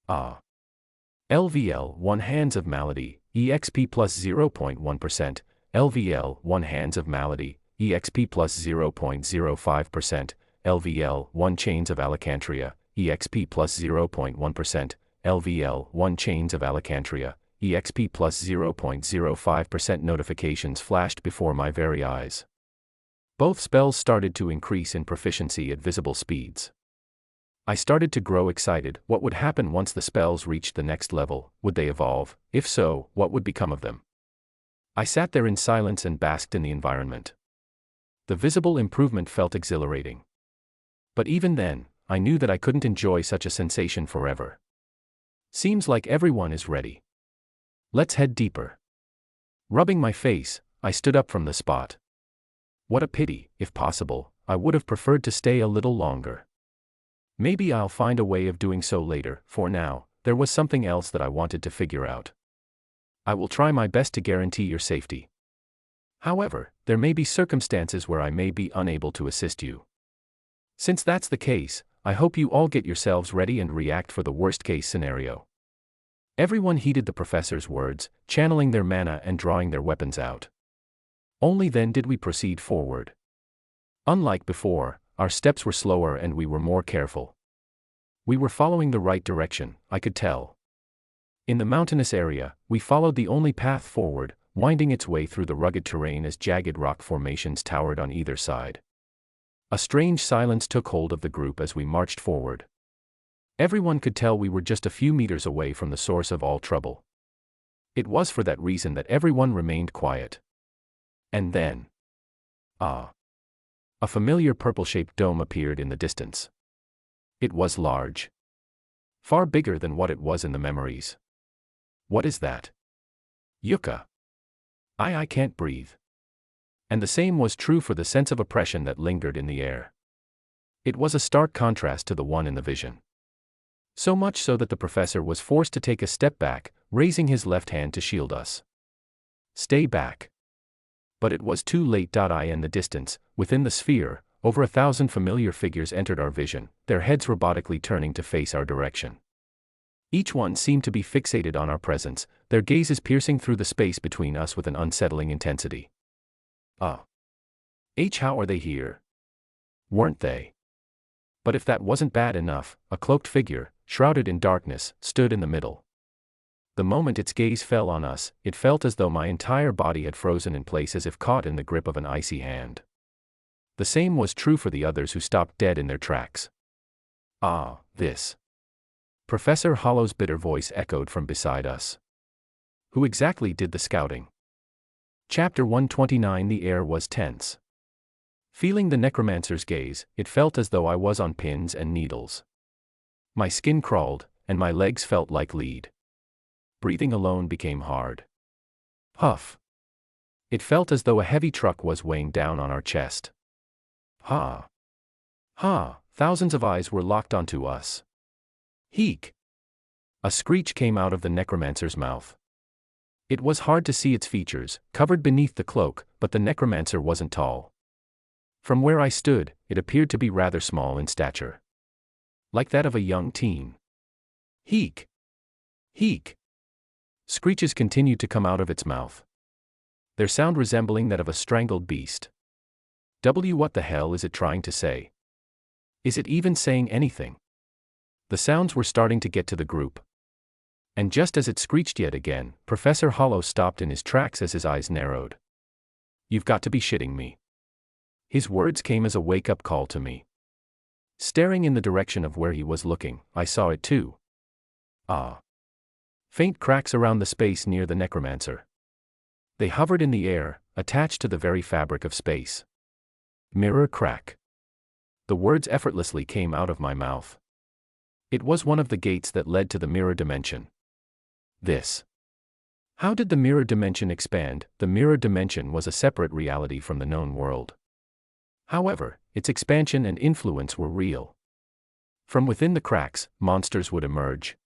LVL 1 Hands of Malady, EXP plus 0.1%, LVL 1 Hands of Malady, EXP plus 0.05%, LVL 1 Chains of Alakantria, EXP plus 0.1%, LVL 1 Chains of Alakantria, EXP plus 0.05% notifications flashed before my very eyes. Both spells started to increase in proficiency at visible speeds. I started to grow excited. What would happen once the spells reached the next level? Would they evolve? If so, what would become of them? I sat there in silence and basked in the environment. The visible improvement felt exhilarating. But even then, I knew that I couldn't enjoy such a sensation forever. Seems like everyone is ready. Let's head deeper. Rubbing my face, I stood up from the spot. What a pity. If possible, I would have preferred to stay a little longer. Maybe I'll find a way of doing so later. For now, there was something else that I wanted to figure out. I will try my best to guarantee your safety. However, there may be circumstances where I may be unable to assist you. Since that's the case, I hope you all get yourselves ready and react for the worst-case scenario. Everyone heeded the professor's words, channeling their mana and drawing their weapons out. Only then did we proceed forward. Unlike before, our steps were slower and we were more careful. We were following the right direction, I could tell. In the mountainous area, we followed the only path forward, winding its way through the rugged terrain as jagged rock formations towered on either side. A strange silence took hold of the group as we marched forward. Everyone could tell we were just a few meters away from the source of all trouble. It was for that reason that everyone remained quiet. And then, a familiar purple-shaped dome appeared in the distance. It was large. Far bigger than what it was in the memories. What is that? Yucca. I can't breathe. And the same was true for the sense of oppression that lingered in the air. It was a stark contrast to the one in the vision. So much so that the professor was forced to take a step back, raising his left hand to shield us. Stay back. But it was too late. In the distance, within the sphere, over 1,000 familiar figures entered our vision, their heads robotically turning to face our direction. Each one seemed to be fixated on our presence, their gazes piercing through the space between us with an unsettling intensity. How are they here? Weren't they? But if that wasn't bad enough, a cloaked figure, shrouded in darkness, stood in the middle. The moment its gaze fell on us, it felt as though my entire body had frozen in place as if caught in the grip of an icy hand. The same was true for the others who stopped dead in their tracks. This. Professor Hollow's bitter voice echoed from beside us. Who exactly did the scouting? Chapter 129. The air was tense. Feeling the necromancer's gaze, it felt as though I was on pins and needles. My skin crawled, and my legs felt like lead. Breathing alone became hard. Huff. It felt as though a heavy truck was weighing down on our chest. Ha! Ha! Thousands of eyes were locked onto us. Heek! A screech came out of the necromancer's mouth. It was hard to see its features, covered beneath the cloak, but the necromancer wasn't tall. From where I stood, it appeared to be rather small in stature. Like that of a young teen. Heek! Heek! Screeches continued to come out of its mouth, their sound resembling that of a strangled beast. What the hell is it trying to say? Is it even saying anything? The sounds were starting to get to the group. And just as it screeched yet again, Professor Hollow stopped in his tracks as his eyes narrowed. You've got to be shitting me. His words came as a wake-up call to me. Staring in the direction of where he was looking, I saw it too. Ah! Faint cracks around the space near the necromancer. They hovered in the air, attached to the very fabric of space. Mirror crack. The words effortlessly came out of my mouth. It was one of the gates that led to the mirror dimension. This. How did the mirror dimension expand? The mirror dimension was a separate reality from the known world. However, its expansion and influence were real. From within the cracks, monsters would emerge.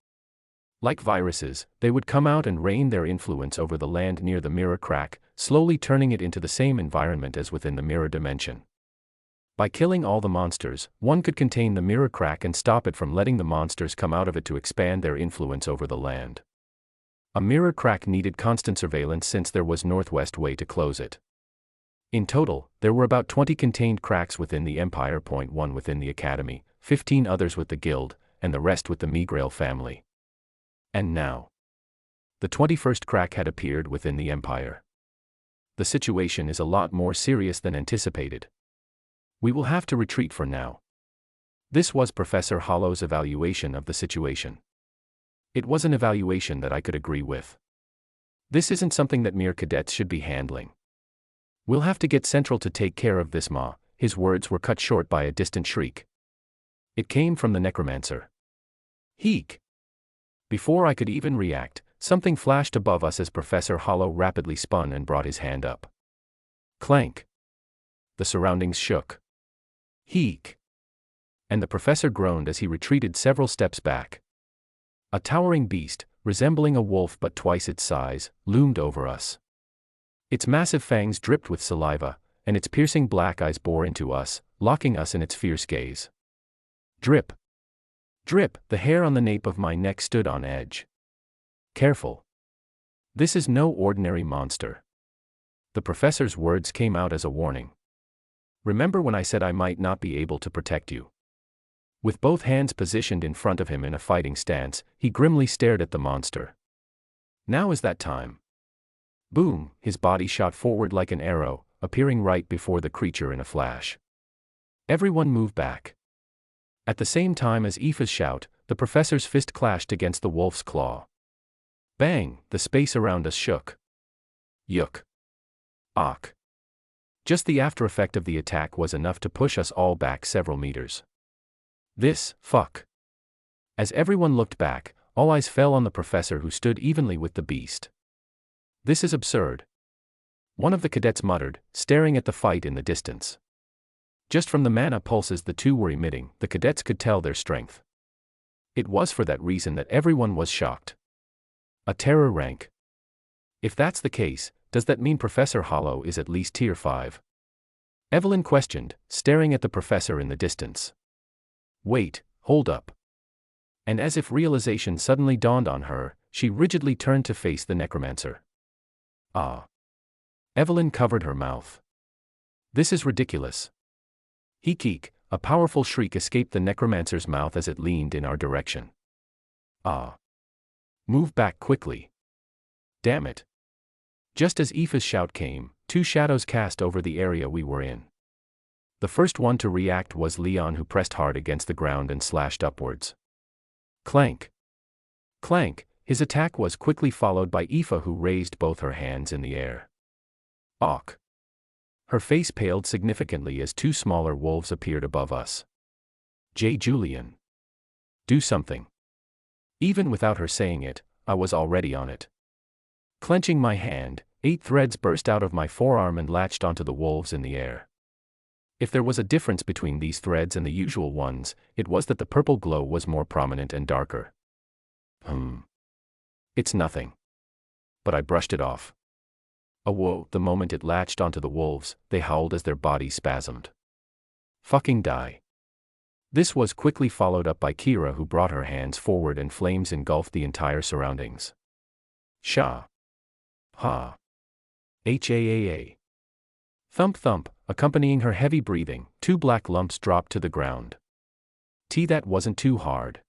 Like viruses, they would come out and rain their influence over the land near the mirror crack, slowly turning it into the same environment as within the mirror dimension. By killing all the monsters, one could contain the mirror crack and stop it from letting the monsters come out of it to expand their influence over the land. A mirror crack needed constant surveillance since there was northwest way to close it. In total, there were about 20 contained cracks within the Empire. 1 within the Academy, 15 others with the Guild, and the rest with the Megrail family. And now, the 21st crack had appeared within the Empire. The situation is a lot more serious than anticipated. We will have to retreat for now. This was Professor Hollow's evaluation of the situation. It was an evaluation that I could agree with. This isn't something that mere cadets should be handling. We'll have to get Central to take care of this, Ma. His words were cut short by a distant shriek. It came from the necromancer. Heek! Before I could even react, something flashed above us as Professor Hollow rapidly spun and brought his hand up. Clank! The surroundings shook. Heek! And the professor groaned as he retreated several steps back. A towering beast, resembling a wolf but twice its size, loomed over us. Its massive fangs dripped with saliva, and its piercing black eyes bore into us, locking us in its fierce gaze. Drip! Drip! The hair on the nape of my neck stood on edge. Careful! This is no ordinary monster. The professor's words came out as a warning. Remember when I said I might not be able to protect you? With both hands positioned in front of him in a fighting stance, he grimly stared at the monster. Now is that time. Boom! His body shot forward like an arrow, appearing right before the creature in a flash. Everyone moved back. At the same time as Aoife's shout, the professor's fist clashed against the wolf's claw. Bang! The space around us shook. Yuk! Ak! Just the after effect of the attack was enough to push us all back several meters. This, fuck. As everyone looked back, all eyes fell on the professor who stood evenly with the beast. This is absurd. One of the cadets muttered, staring at the fight in the distance. Just from the mana pulses the two were emitting, the cadets could tell their strength. It was for that reason that everyone was shocked. A terror rank. If that's the case, does that mean Professor Hollow is at least tier 5? Evelyn questioned, staring at the professor in the distance. Wait, hold up. And as if realization suddenly dawned on her, she rigidly turned to face the necromancer. Ah. Evelyn covered her mouth. This is ridiculous. Heek! A powerful shriek escaped the necromancer's mouth as it leaned in our direction. Ah. Move back quickly. Damn it. Just as Aoife's shout came, two shadows cast over the area we were in. The first one to react was Leon, who pressed hard against the ground and slashed upwards. Clank! Clank! His attack was quickly followed by Aoife, who raised both her hands in the air. Awk! Her face paled significantly as two smaller wolves appeared above us. J. Julian. Do something. Even without her saying it, I was already on it. Clenching my hand, 8 threads burst out of my forearm and latched onto the wolves in the air. If there was a difference between these threads and the usual ones, it was that the purple glow was more prominent and darker. It's nothing. But I brushed it off. Whoa, the moment it latched onto the wolves, they howled as their bodies spasmed. Fucking die. This was quickly followed up by Kira, who brought her hands forward and flames engulfed the entire surroundings. Sha. Ha. Haa. Thump thump, accompanying her heavy breathing, 2 black lumps dropped to the ground. That wasn't too hard.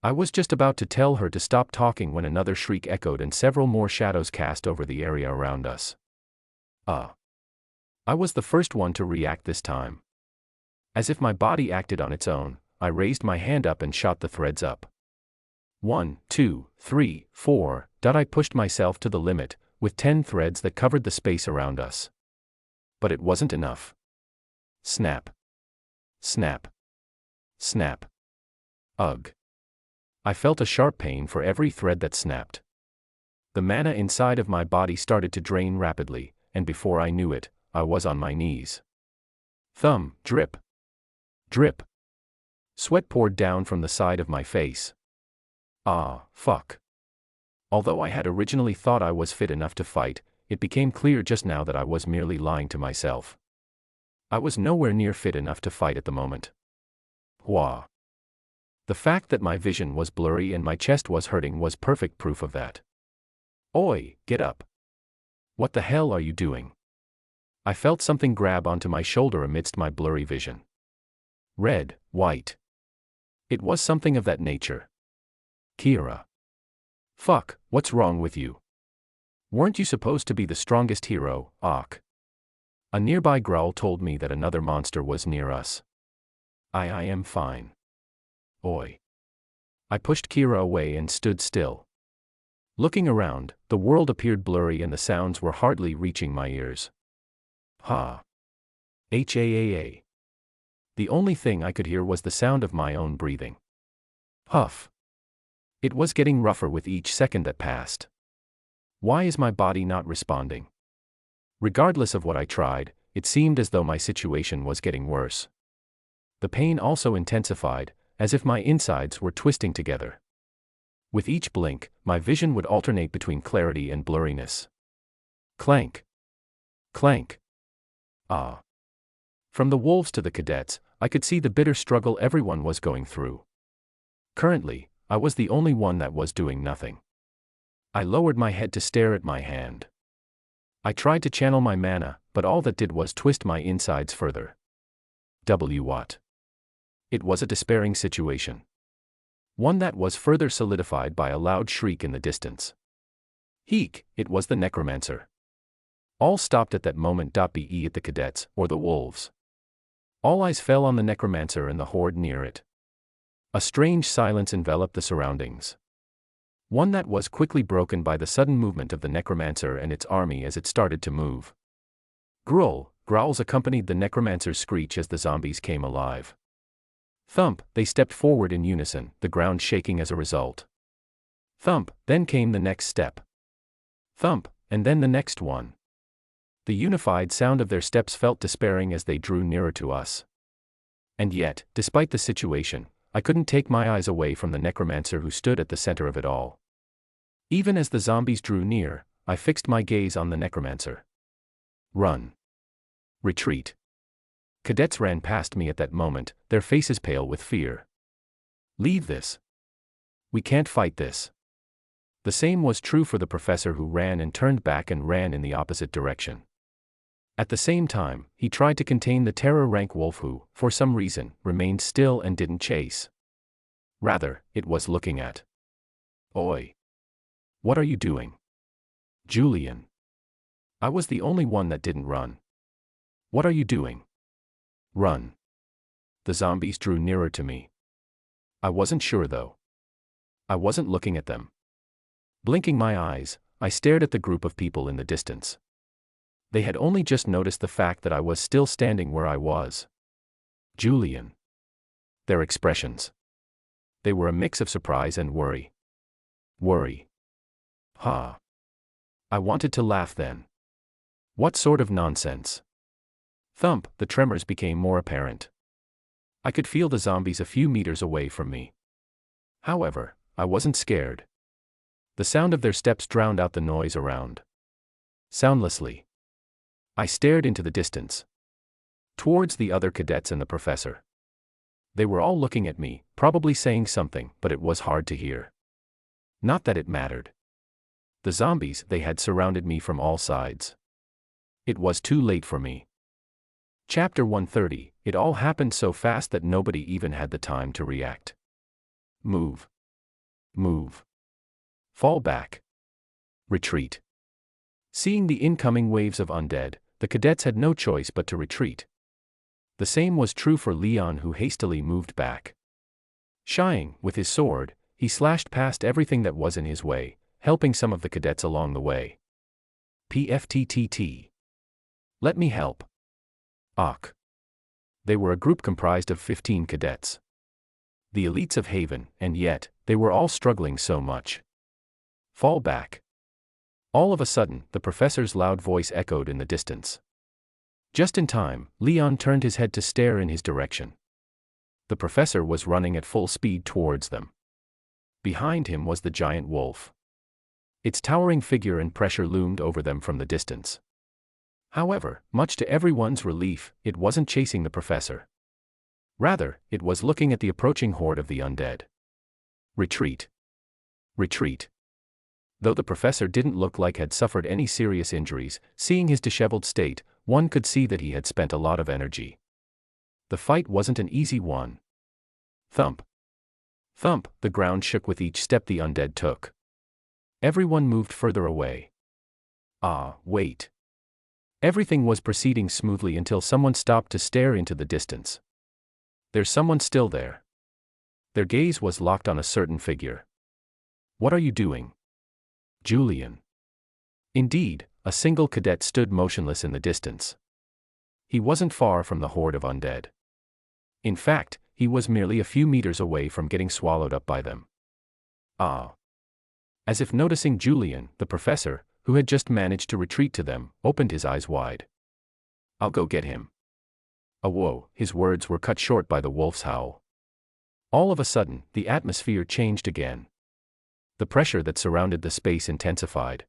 I was just about to tell her to stop talking when another shriek echoed and several more shadows cast over the area around us. I was the first one to react this time. As if my body acted on its own, I raised my hand up and shot the threads up. 1, 2, 3, 4. I pushed myself to the limit, with 10 threads that covered the space around us. But it wasn't enough. Snap. Snap. Snap. Ugh. I felt a sharp pain for every thread that snapped. The mana inside of my body started to drain rapidly, and before I knew it, I was on my knees. Thumb, drip. Drip. Sweat poured down from the side of my face. Fuck. Although I had originally thought I was fit enough to fight, it became clear just now that I was merely lying to myself. I was nowhere near fit enough to fight at the moment. Wah. The fact that my vision was blurry and my chest was hurting was perfect proof of that. Oi, get up. What the hell are you doing? I felt something grab onto my shoulder amidst my blurry vision. Red, white. It was something of that nature. Kira. Fuck, what's wrong with you? Weren't you supposed to be the strongest hero, Ak? A nearby growl told me that another monster was near us. I am fine. Oi. I pushed Kira away and stood still. Looking around, the world appeared blurry and the sounds were hardly reaching my ears. Ha. Haa. The only thing I could hear was the sound of my own breathing. Huff. It was getting rougher with each second that passed. Why is my body not responding? Regardless of what I tried, it seemed as though my situation was getting worse. The pain also intensified, as if my insides were twisting together. With each blink, my vision would alternate between clarity and blurriness. Clank. Clank. Ah. From the wolves to the cadets, I could see the bitter struggle everyone was going through. Currently, I was the only one that was doing nothing. I lowered my head to stare at my hand. I tried to channel my mana, but all that did was twist my insides further. What? It was a despairing situation. One that was further solidified by a loud shriek in the distance. Heek, it was the necromancer. All stopped at that moment. Be at the cadets, or the wolves. All eyes fell on the necromancer and the horde near it. A strange silence enveloped the surroundings. One that was quickly broken by the sudden movement of the necromancer and its army as it started to move. Growls accompanied the necromancer's screech as the zombies came alive. Thump, they stepped forward in unison, the ground shaking as a result. Thump, then came the next step. Thump, and then the next one. The unified sound of their steps felt despairing as they drew nearer to us. And yet, despite the situation, I couldn't take my eyes away from the necromancer who stood at the center of it all. Even as the zombies drew near, I fixed my gaze on the necromancer. Run. Retreat. Cadets ran past me at that moment, their faces pale with fear. Leave this. We can't fight this. The same was true for the professor, who ran and turned back and ran in the opposite direction. At the same time, he tried to contain the terror-rank wolf who, for some reason, remained still and didn't chase. Rather, it was looking at. Oi. What are you doing? Julian. I was the only one that didn't run. What are you doing? Run. The zombies drew nearer to me. I wasn't sure though. I wasn't looking at them. Blinking my eyes, I stared at the group of people in the distance. They had only just noticed the fact that I was still standing where I was. Julian. Their expressions. They were a mix of surprise and worry. Worry. Ha. I wanted to laugh then. What sort of nonsense? Thump, the tremors became more apparent. I could feel the zombies a few meters away from me. However, I wasn't scared. The sound of their steps drowned out the noise around. Soundlessly, I stared into the distance, towards the other cadets and the professor. They were all looking at me, probably saying something, but it was hard to hear. Not that it mattered. The zombies, they had surrounded me from all sides. It was too late for me. Chapter 130, it all happened so fast that nobody even had the time to react. Move. Move. Fall back. Retreat. Seeing the incoming waves of undead, the cadets had no choice but to retreat. The same was true for Leon, who hastily moved back. Shying, with his sword, he slashed past everything that was in his way, helping some of the cadets along the way. PFTTT. Let me help. Ach. They were a group comprised of 15 cadets. The elites of Haven, and yet, they were all struggling so much. Fall back. All of a sudden, the professor's loud voice echoed in the distance. Just in time, Leon turned his head to stare in his direction. The professor was running at full speed towards them. Behind him was the giant wolf. Its towering figure and pressure loomed over them from the distance. However, much to everyone's relief, it wasn't chasing the professor. Rather, it was looking at the approaching horde of the undead. Retreat. Retreat. Though the professor didn't look like had suffered any serious injuries, seeing his disheveled state, one could see that he had spent a lot of energy. The fight wasn't an easy one. Thump. Thump, the ground shook with each step the undead took. Everyone moved further away. Ah, wait. Everything was proceeding smoothly until someone stopped to stare into the distance. There's someone still there. Their gaze was locked on a certain figure. What are you doing? Julian. Indeed, a single cadet stood motionless in the distance. He wasn't far from the horde of undead. In fact, he was merely a few meters away from getting swallowed up by them. Ah. As if noticing Julian, the professor, who had just managed to retreat to them, opened his eyes wide. I'll go get him. Whoa, his words were cut short by the wolf's howl. All of a sudden, the atmosphere changed again. The pressure that surrounded the space intensified.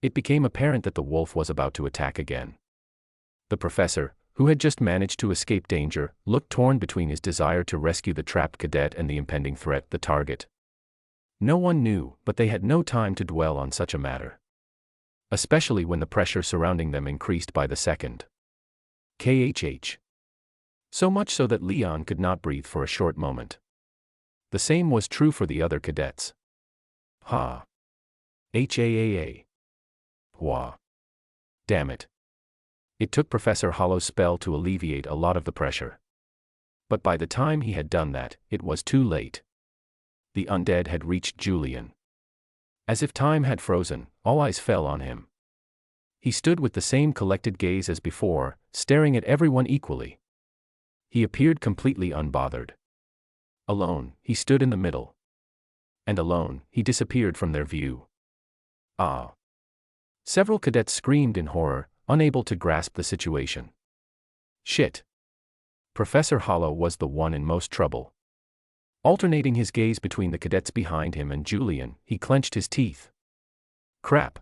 It became apparent that the wolf was about to attack again. The professor, who had just managed to escape danger, looked torn between his desire to rescue the trapped cadet and the impending threat, the target. No one knew, but they had no time to dwell on such a matter. Especially when the pressure surrounding them increased by the second. KHH. So much so that Leon could not breathe for a short moment. The same was true for the other cadets. Ha. HAAA. Wah. Damn it. It took Professor Hollow's spell to alleviate a lot of the pressure. But by the time he had done that, it was too late. The undead had reached Julian. As if time had frozen, all eyes fell on him. He stood with the same collected gaze as before, staring at everyone equally. He appeared completely unbothered. Alone, he stood in the middle. And alone, he disappeared from their view. Ah. Several cadets screamed in horror, unable to grasp the situation. Shit. Professor Hollow was the one in most trouble. Alternating his gaze between the cadets behind him and Julian, he clenched his teeth. Crap.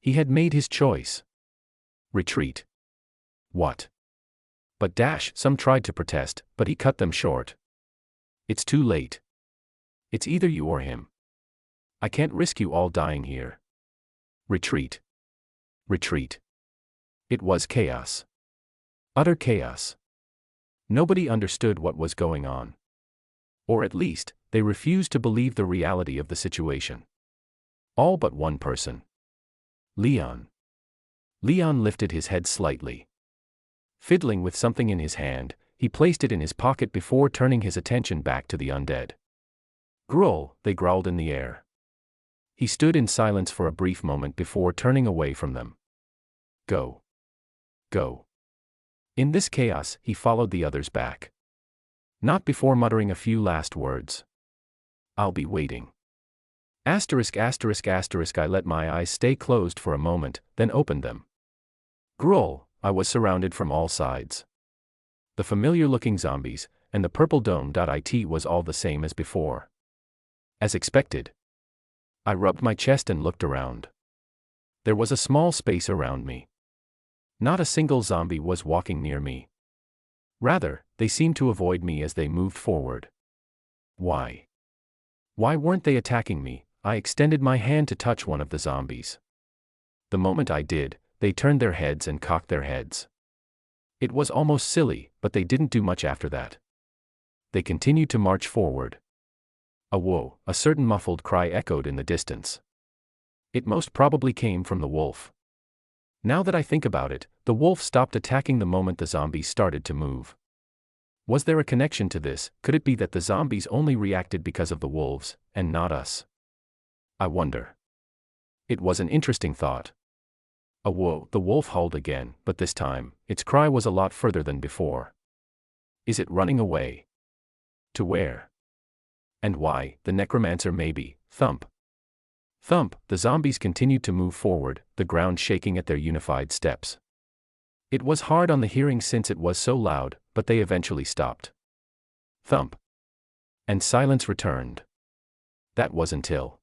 He had made his choice. Retreat. What? But some tried to protest, but he cut them short. It's too late. It's either you or him. I can't risk you all dying here. Retreat. Retreat. It was chaos. Utter chaos. Nobody understood what was going on. Or at least, they refused to believe the reality of the situation. All but one person. Leon. Leon lifted his head slightly. Fiddling with something in his hand, he placed it in his pocket before turning his attention back to the undead. Grull, they growled in the air. He stood in silence for a brief moment before turning away from them. Go. Go. In this chaos, he followed the others back. Not before muttering a few last words. I'll be waiting. Asterisk asterisk asterisk I let my eyes stay closed for a moment, then opened them. Grull, I was surrounded from all sides. The familiar-looking zombies, and the purple dome.it was all the same as before. As expected. I rubbed my chest and looked around. There was a small space around me. Not a single zombie was walking near me. Rather, they seemed to avoid me as they moved forward. Why? Why weren't they attacking me? I extended my hand to touch one of the zombies. The moment I did, they turned their heads and cocked their heads. It was almost silly, but they didn't do much after that. They continued to march forward. A whoa, a certain muffled cry echoed in the distance. It most probably came from the wolf. Now that I think about it, the wolf stopped attacking the moment the zombies started to move. Was there a connection to this? Could it be that the zombies only reacted because of the wolves, and not us? I wonder. It was an interesting thought. A whoa, the wolf howled again, but this time, its cry was a lot further than before. Is it running away? To where? And why? The necromancer maybe. Thump. Thump, the zombies continued to move forward, the ground shaking at their unified steps. It was hard on the hearing since it was so loud, but they eventually stopped. Thump. And silence returned. That was until.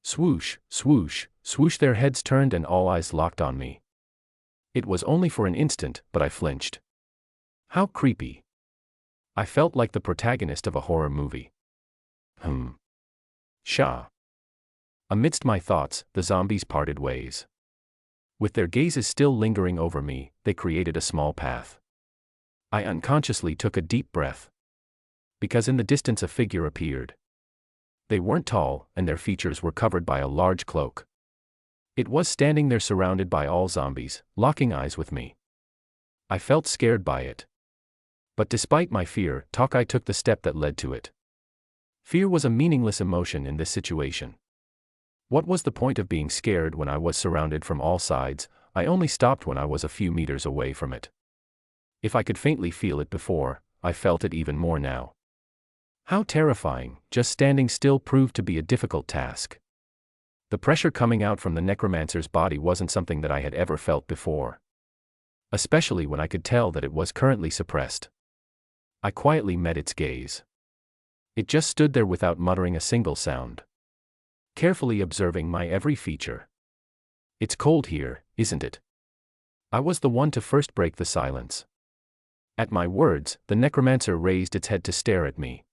Swoosh, swoosh, swoosh, their heads turned and all eyes locked on me. It was only for an instant, but I flinched. How creepy. I felt like the protagonist of a horror movie. Shah. Amidst my thoughts, the zombies parted ways. With their gazes still lingering over me, they created a small path. I unconsciously took a deep breath. Because in the distance a figure appeared. They weren't tall, and their features were covered by a large cloak. It was standing there surrounded by all zombies, locking eyes with me. I felt scared by it. But despite my fear, I took the step that led to it. Fear was a meaningless emotion in this situation. What was the point of being scared when I was surrounded from all sides? I only stopped when I was a few meters away from it. If I could faintly feel it before, I felt it even more now. How terrifying, just standing still proved to be a difficult task. The pressure coming out from the necromancer's body wasn't something that I had ever felt before. Especially when I could tell that it was currently suppressed. I quietly met its gaze. It just stood there without muttering a single sound. Carefully observing my every feature. It's cold here, isn't it? I was the one to first break the silence. At my words, the necromancer raised its head to stare at me.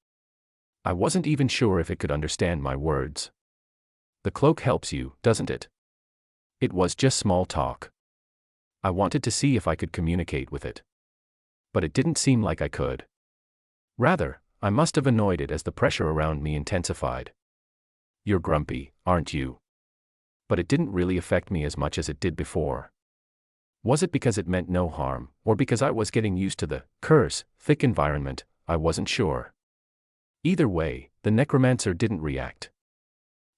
I wasn't even sure if it could understand my words. The cloak helps you, doesn't it? It was just small talk. I wanted to see if I could communicate with it. But it didn't seem like I could. Rather, I must have annoyed it as the pressure around me intensified. You're grumpy, aren't you? But it didn't really affect me as much as it did before. Was it because it meant no harm, or because I was getting used to the thick environment? I wasn't sure. Either way, the necromancer didn't react.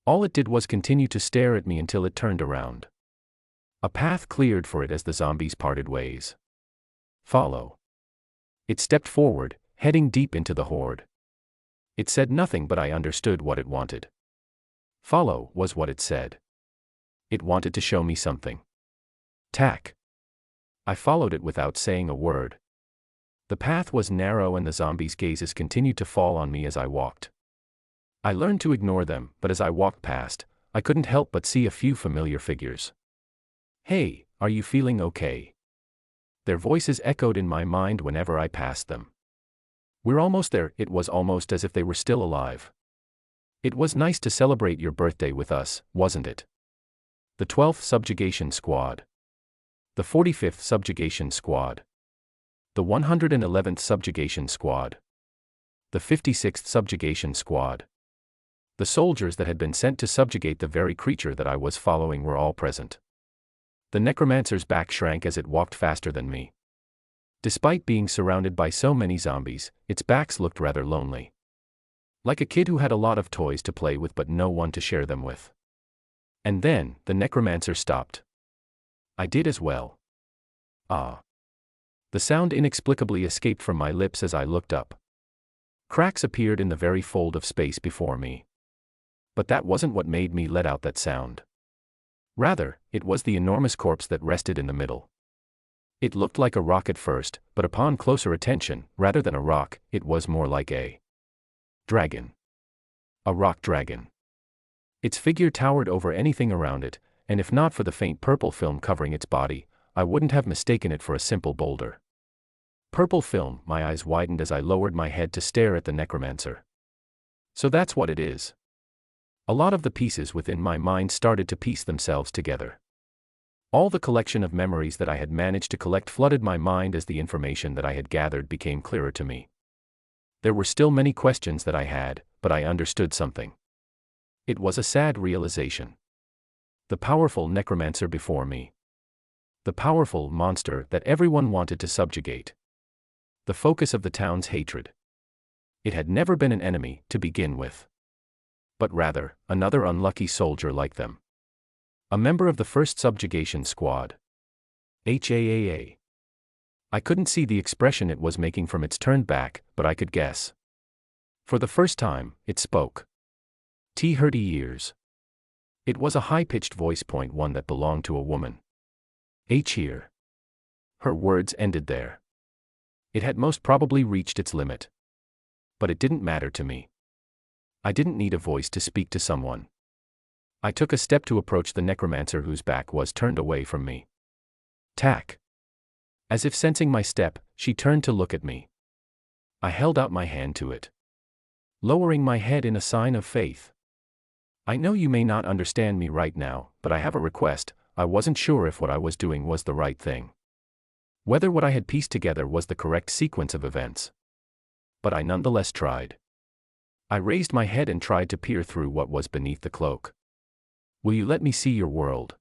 All it did was continue to stare at me until it turned around. A path cleared for it as the zombies parted ways. Follow. It stepped forward, heading deep into the horde. It said nothing, but I understood what it wanted. Follow was what it said. It wanted to show me something. Tack. I followed it without saying a word. The path was narrow and the zombies' gazes continued to fall on me as I walked. I learned to ignore them, but as I walked past, I couldn't help but see a few familiar figures. Hey, are you feeling okay? Their voices echoed in my mind whenever I passed them. We're almost there. It was almost as if they were still alive. It was nice to celebrate your birthday with us, wasn't it? The 12th Subjugation Squad. The 45th Subjugation Squad. The 111th Subjugation Squad. The 56th Subjugation Squad. The soldiers that had been sent to subjugate the very creature that I was following were all present. The necromancer's back shrank as it walked faster than me. Despite being surrounded by so many zombies, its backs looked rather lonely. Like a kid who had a lot of toys to play with but no one to share them with. And then, the necromancer stopped. I did as well. Ah. The sound inexplicably escaped from my lips as I looked up. Cracks appeared in the very fold of space before me. But that wasn't what made me let out that sound. Rather, it was the enormous corpse that rested in the middle. It looked like a rock at first, but upon closer attention, rather than a rock, it was more like a dragon. A rock dragon. Its figure towered over anything around it, and if not for the faint purple film covering its body, I wouldn't have mistaken it for a simple boulder. Purple film. My eyes widened as I lowered my head to stare at the necromancer. So that's what it is. A lot of the pieces within my mind started to piece themselves together. All the collection of memories that I had managed to collect flooded my mind as the information that I had gathered became clearer to me. There were still many questions that I had, but I understood something. It was a sad realization. The powerful necromancer before me. The powerful monster that everyone wanted to subjugate. The focus of the town's hatred. It had never been an enemy to begin with, but rather, another unlucky soldier like them. A member of the first subjugation squad. HAAA. I couldn't see the expression it was making from its turned back, but I could guess. For the first time, it spoke. 30 years. It was a high-pitched voice, one that belonged to a woman. Here. Her words ended there. It had most probably reached its limit. But it didn't matter to me. I didn't need a voice to speak to someone. I took a step to approach the necromancer whose back was turned away from me. Tack. As if sensing my step, she turned to look at me. I held out my hand to it, lowering my head in a sign of faith. I know you may not understand me right now, but I have a request. I wasn't sure if what I was doing was the right thing. Whether what I had pieced together was the correct sequence of events. But I nonetheless tried. I raised my head and tried to peer through what was beneath the cloak. Will you let me see your world?